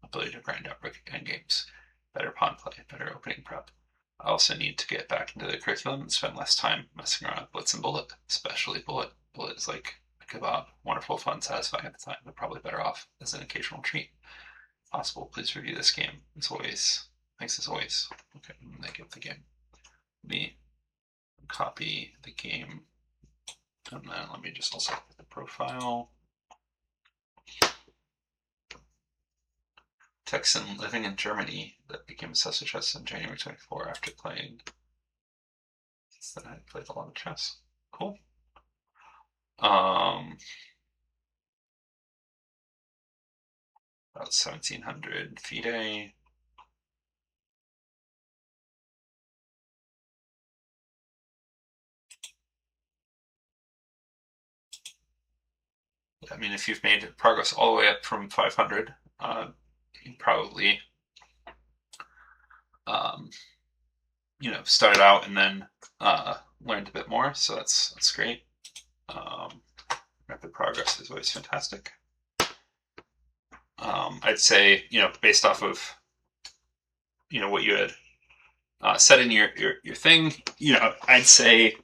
ability to grind out rookie endgames, better pawn play, better opening prep. I also need to get back into the curriculum and spend less time messing around with Blitz and Bullet, especially Bullet. Bullet is like a kebab, wonderful, fun, satisfying at the time, but probably better off as an occasional treat. If possible, please review this game. As always, thanks as always. Okay, they give the game. Let me copy the game, and then let me just also look at the profile. Texan living in Germany that became obsessed with chess in January 24 after playing. Then I played a lot of chess. Cool. About 1700 FIDE. I mean, if you've made progress all the way up from 500, you probably, started out and then learned a bit more. So that's great. Rapid progress is always fantastic. I'd say, based off of, what you had set in your thing, I'd say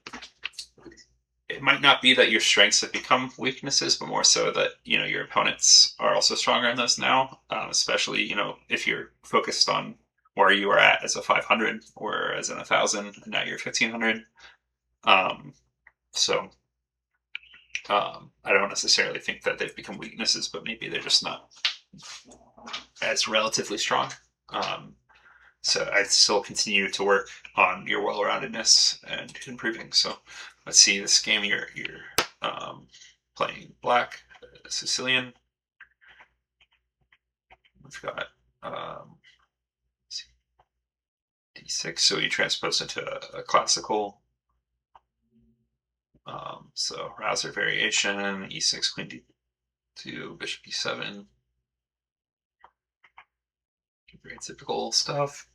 it might not be that your strengths have become weaknesses, but more so that, your opponents are also stronger in those now, especially, if you're focused on where you were at as a 500 or as an 1,000, and now you're 1,500. So I don't necessarily think that they've become weaknesses, but maybe they're just not as relatively strong. So I'd still continue to work on your well-roundedness and improving. So let's see, this game you're playing black, Sicilian. We've got d6, so you transpose into a classical. So Rouser variation, e6, queen d2, bishop d7. Very typical stuff.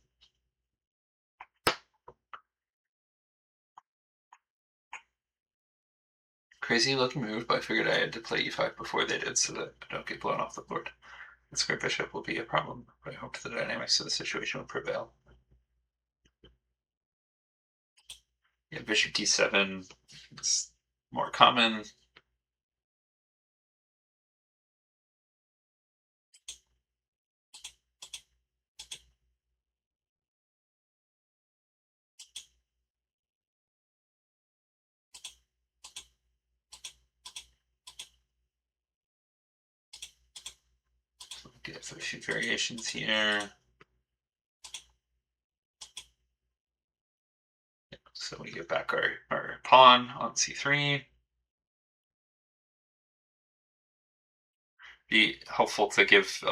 Crazy looking move, but I figured I had to play e5 before they did so that I don't get blown off the board. The square bishop will be a problem, but I hope the dynamics of the situation will prevail. Yeah, bishop d7 is more common. Get a few variations here. So we get back our pawn on c3. Be helpful to give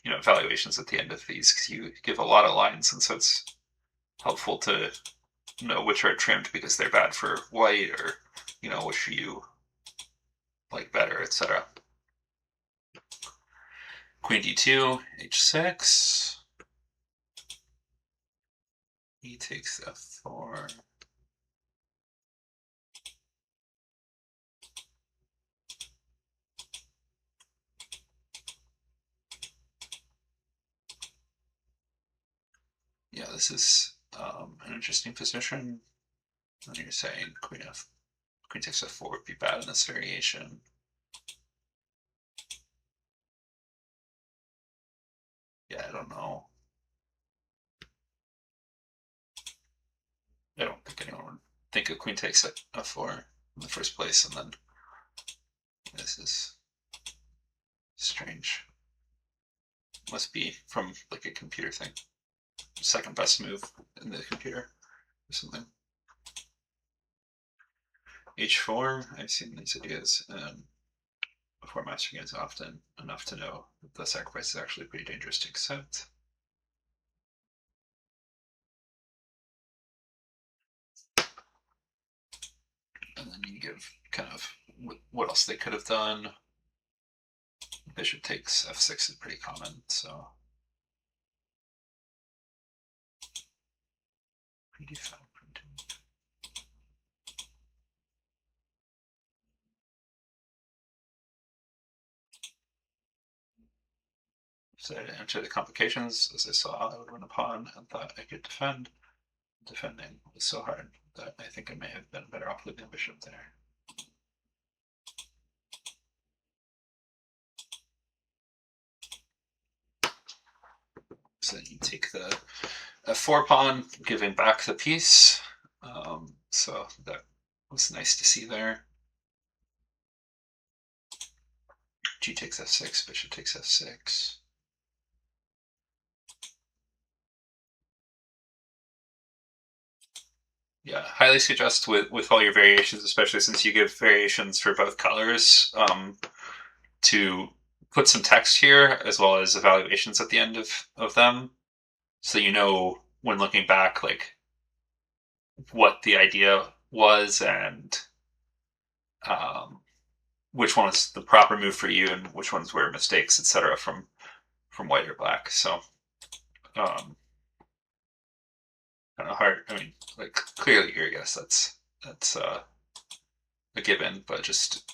evaluations at the end of these because you give a lot of lines, and so it's helpful to know which are trimmed because they're bad for white, or which you like better, etc. Queen d2, h6. E takes f4. Yeah, this is an interesting position. And you're saying queen takes f4 would be bad in this variation. Yeah, I don't know. I don't think anyone would think a queen takes f4 in the first place, and then this is strange. Must be from like a computer thing. Second best move in the computer or something. h4, I've seen these ideas before mastering games often enough to know that the sacrifice is actually pretty dangerous to accept. And then you give kind of what else they could have done. Bishop takes f6 is pretty common, so d5. So I didn't enter the complications. As I saw, I would win a pawn and thought I could defend. Defending was so hard that I think I may have been better off leaving bishop there. So then you take the f4 pawn, giving back the piece. So that was nice to see there. G takes f6, bishop takes f6. Yeah, highly suggest with all your variations, especially since you give variations for both colors, to put some text here as well as evaluations at the end of them, so you know when looking back like what the idea was and which one was the proper move for you and which ones were mistakes, etc. from white or black. So kind of hard. I mean, like clearly here, yes, that's a given, but just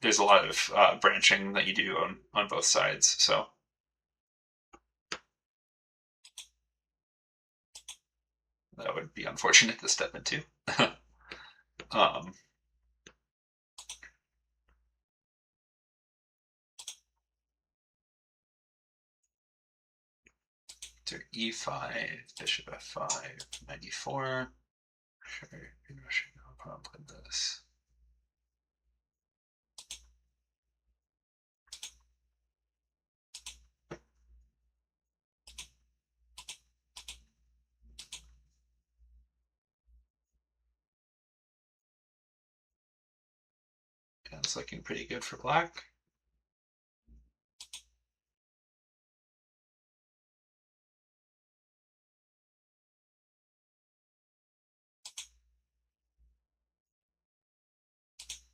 there's a lot of branching that you do on both sides. So that would be unfortunate to step into. To e5, bishop f5, 94. Sure, maybe I should no problem with this. Yeah, it's looking pretty good for black.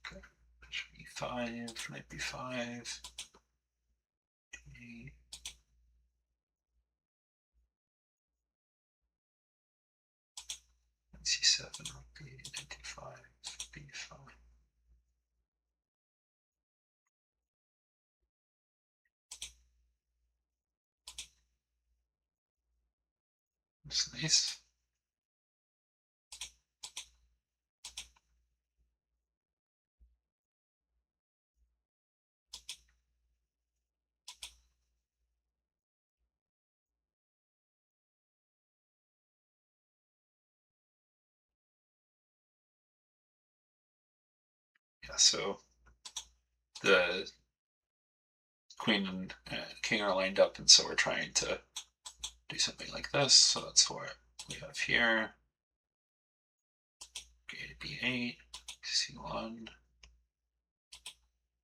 Okay. Bishop e5, knight b5. C7, rook b8, knight d5, b5. That's nice. Yeah, so the queen and king are lined up, and so we're trying to do something like this. So that's what we have here. Okay, b8, c1,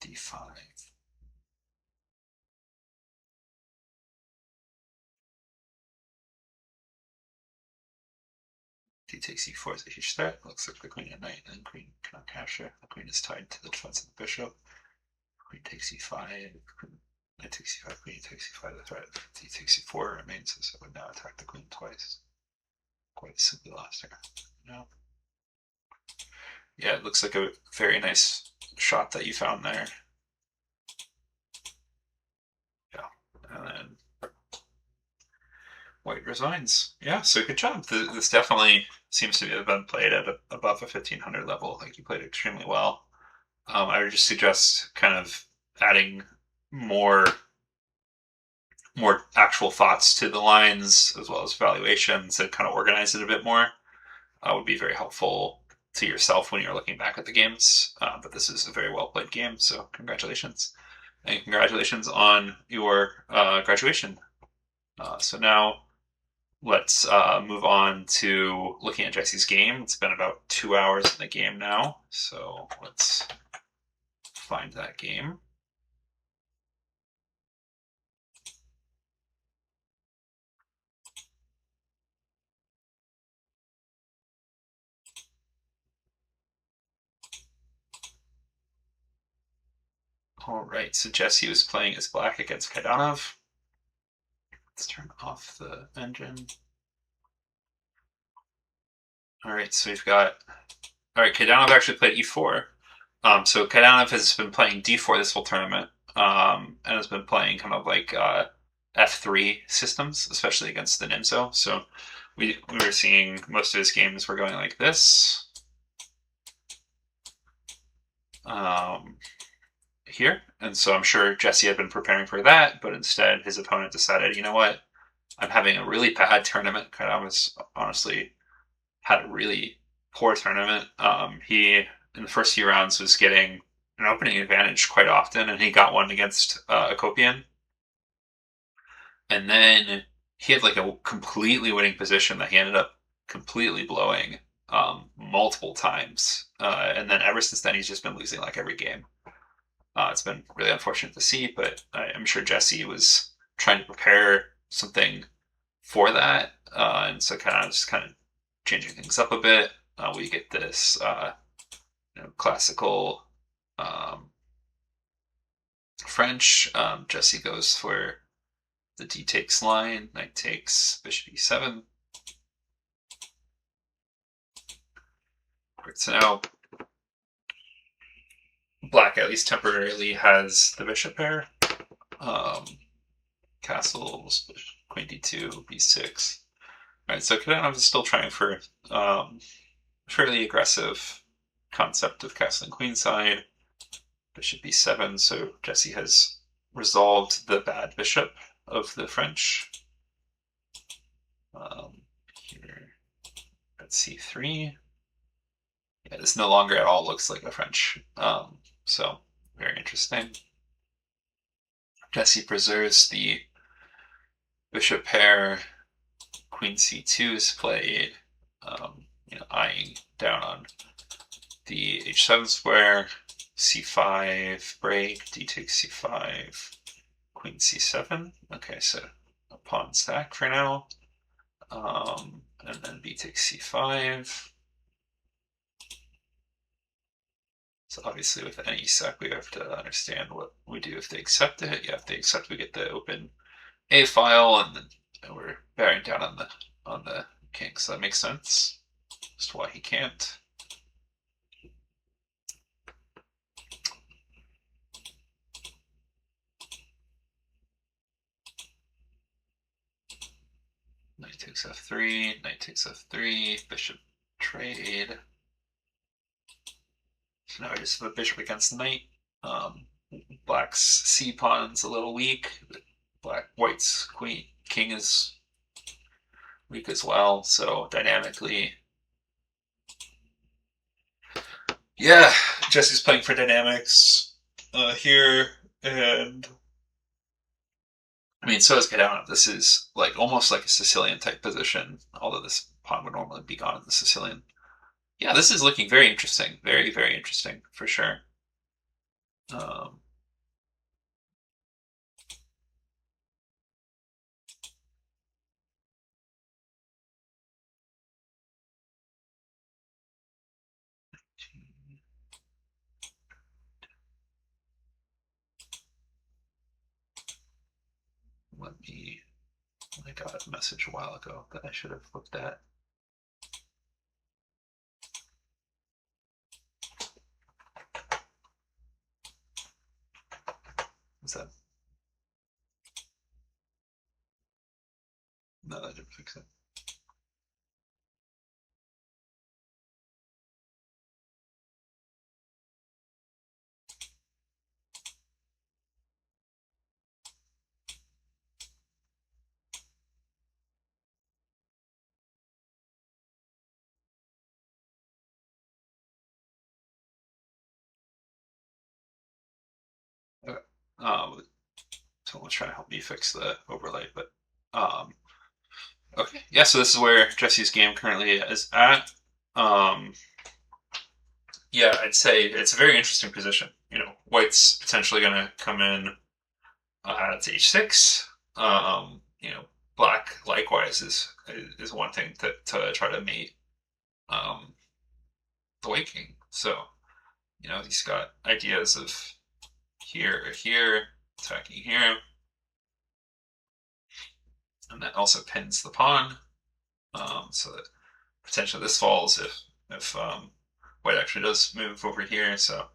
d5. D takes e4 is a huge threat. Looks like the queen and knight, and queen cannot capture. The queen is tied to the defense of the bishop. Queen takes e5. Knight takes e5. Queen takes e5. The threat d takes e4 remains, so I would now attack the queen twice. Quite simply lost here. No. Yeah, it looks like a very nice shot that you found there. Yeah, and then white resigns. Yeah, so good job. This definitely seems to have been played at above a 1500 level. Like you played extremely well. I would just suggest kind of adding more actual thoughts to the lines as well as evaluations and kind of organize it a bit more. Would be very helpful to yourself when you're looking back at the games. But this is a very well played game, so congratulations. And congratulations on your graduation. So now let's move on to looking at Jesse's game. It's been about 2 hours in the game now, so let's find that game. All right, so Jesse was playing as black against Kaidanov. Let's turn off the engine. All right, so we've got. All right, Kaidanov actually played e4. So Kaidanov has been playing d4 this whole tournament, and has been playing kind of like f3 systems, especially against the Nimzo. So we were seeing most of his games were going like this. Here, and so I'm sure Jesse had been preparing for that, but instead his opponent decided, you know what, I'm having a really bad tournament. Kaidanov was honestly had a really poor tournament. He in the first few rounds was getting an opening advantage quite often, and he got one against Akopian. And then he had like a completely winning position that he ended up completely blowing multiple times. And then ever since then, he's just been losing like every game. It's been really unfortunate to see, but I'm sure Jesse was trying to prepare something for that. And so kind of changing things up a bit. We get this classical French. Jesse goes for the d takes line, knight takes, bishop e7. So now black at least temporarily has the bishop pair. Castles, queen d2, b6. All right, so Kaidanov is still trying for fairly aggressive concept of castling queenside. Bishop b7, so Jesse has resolved the bad bishop of the French. Here at c3. Yeah, this no longer at all looks like a French. So very interesting. Jesse preserves the bishop pair. Queen c2 is played, eyeing down on the h7 square. c5 break, d takes c5, queen c7. Okay, so a pawn stack for now. And then b takes c5. So obviously with any sec, we have to understand what we do if they accept it. Yeah, if they accept, we get the open A file, and then we're bearing down on the king. So that makes sense. Just why he can't. Knight takes f3, knight takes f3, bishop trade. So now we just have a bishop against knight. Black's c pawn's a little weak. White's king is weak as well. So dynamically, yeah, Jesse's playing for dynamics here, and I mean, so is Kaidanov. This is like almost like a Sicilian type position, although this pawn would normally be gone in the Sicilian. Yeah, this is looking very interesting. Very, very interesting for sure. I got a message a while ago that I should have looked at. Is that? No, that didn't fix it. Okay. Someone's trying to help me fix the overlay, but okay. Yeah, so this is where Jesse's game currently is at. Yeah, I'd say it's a very interesting position. White's potentially going to come in to h6. Black likewise is one thing to try to mate the White King. So, he's got ideas of here, here, attacking here. And that also pins the pawn, so that potentially this falls if white actually does move over here. So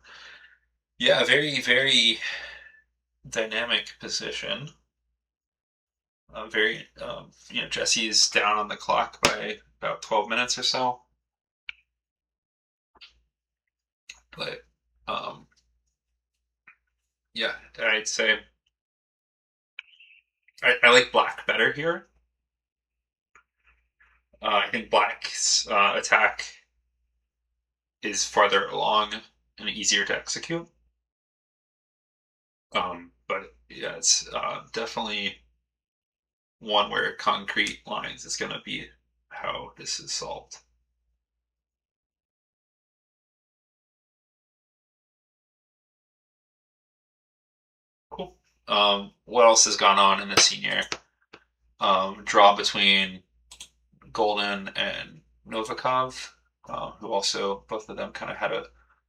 yeah, very, very dynamic position. Very, Jesse's down on the clock by about 12 minutes or so. But yeah, I'd say I like black better here. I think black's attack is farther along and easier to execute. But yeah, it's definitely one where concrete lines is going to be how this is solved. Cool. What else has gone on in the senior? Draw between Golden and Novikov, who also both of them kind of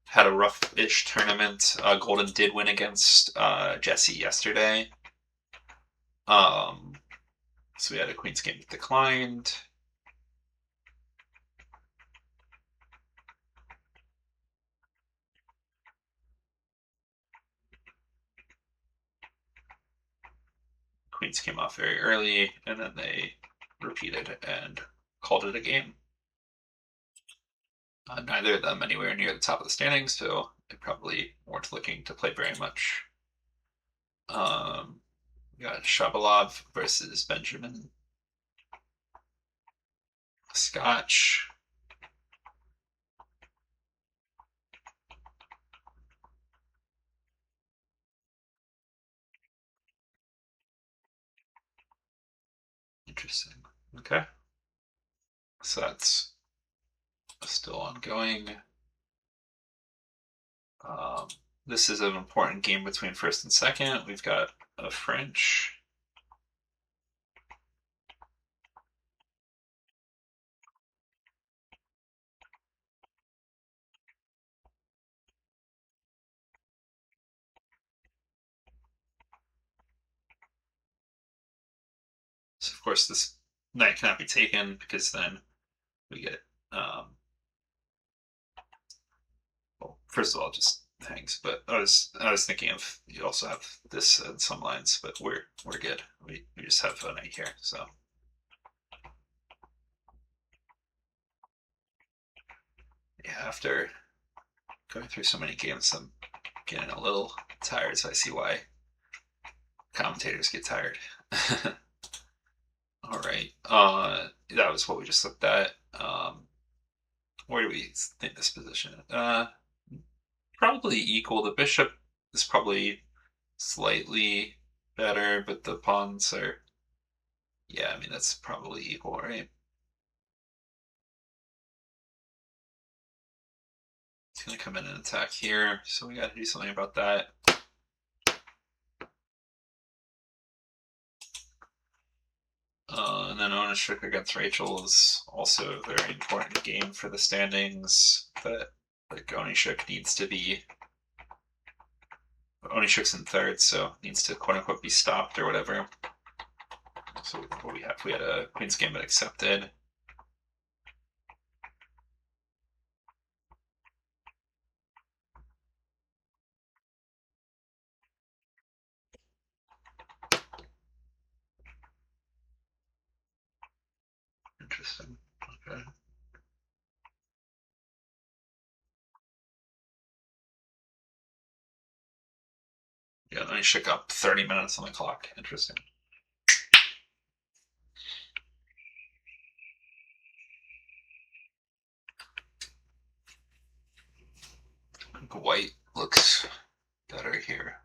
had a rough-ish tournament. Golden did win against Jesse yesterday. So we had a Queen's game that declined. Queens came off very early, and then they repeated and called it a game. Neither of them anywhere near the top of the standings, so they probably weren't looking to play very much. We got Shabalov versus Benjamin. Scotch. Interesting. Okay. So that's still ongoing. This is an important game between first and second. We've got a French. So of course this knight cannot be taken because then we get well, first of all, just hangs. But I was thinking of you also have this in some lines, but we're good. We just have a knight here, so yeah. After going through so many games, I'm getting a little tired, so I see why commentators get tired. All right, that was what we just looked at. Where do we think this position? Probably equal. The bishop is probably slightly better, but the pawns are, yeah, I mean, that's probably equal, right? It's going to come in and attack here, so we got to do something about that. And then Onishuk against Rachel is also a very important game for the standings. That like Onishuk needs to be. Onishuk's in third, so needs to quote unquote be stopped or whatever. So what we had a Queen's Gambit accepted. Interesting. Okay. Yeah, Onishuk up 30 minutes on the clock. Interesting. I think white looks better here.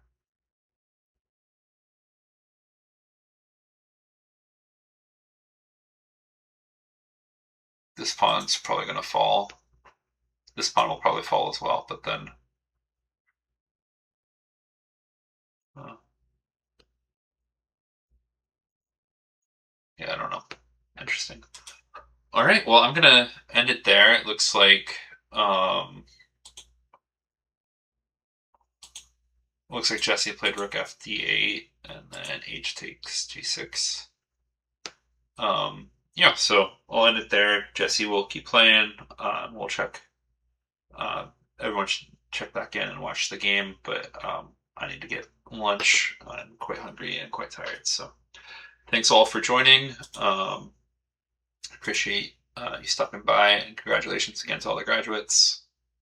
This pawn's probably going to fall. This pawn will probably fall as well, but then yeah, I don't know. Interesting. All right, well, I'm gonna end it there. It looks like Looks like Jesse played rook fd8, and then h takes g6. Yeah, so I'll end it there. Jesse will keep playing. We'll check. Everyone should check back in and watch the game, but I need to get lunch. I'm quite hungry and quite tired. So thanks all for joining. Appreciate you stopping by, and congratulations again to all the graduates.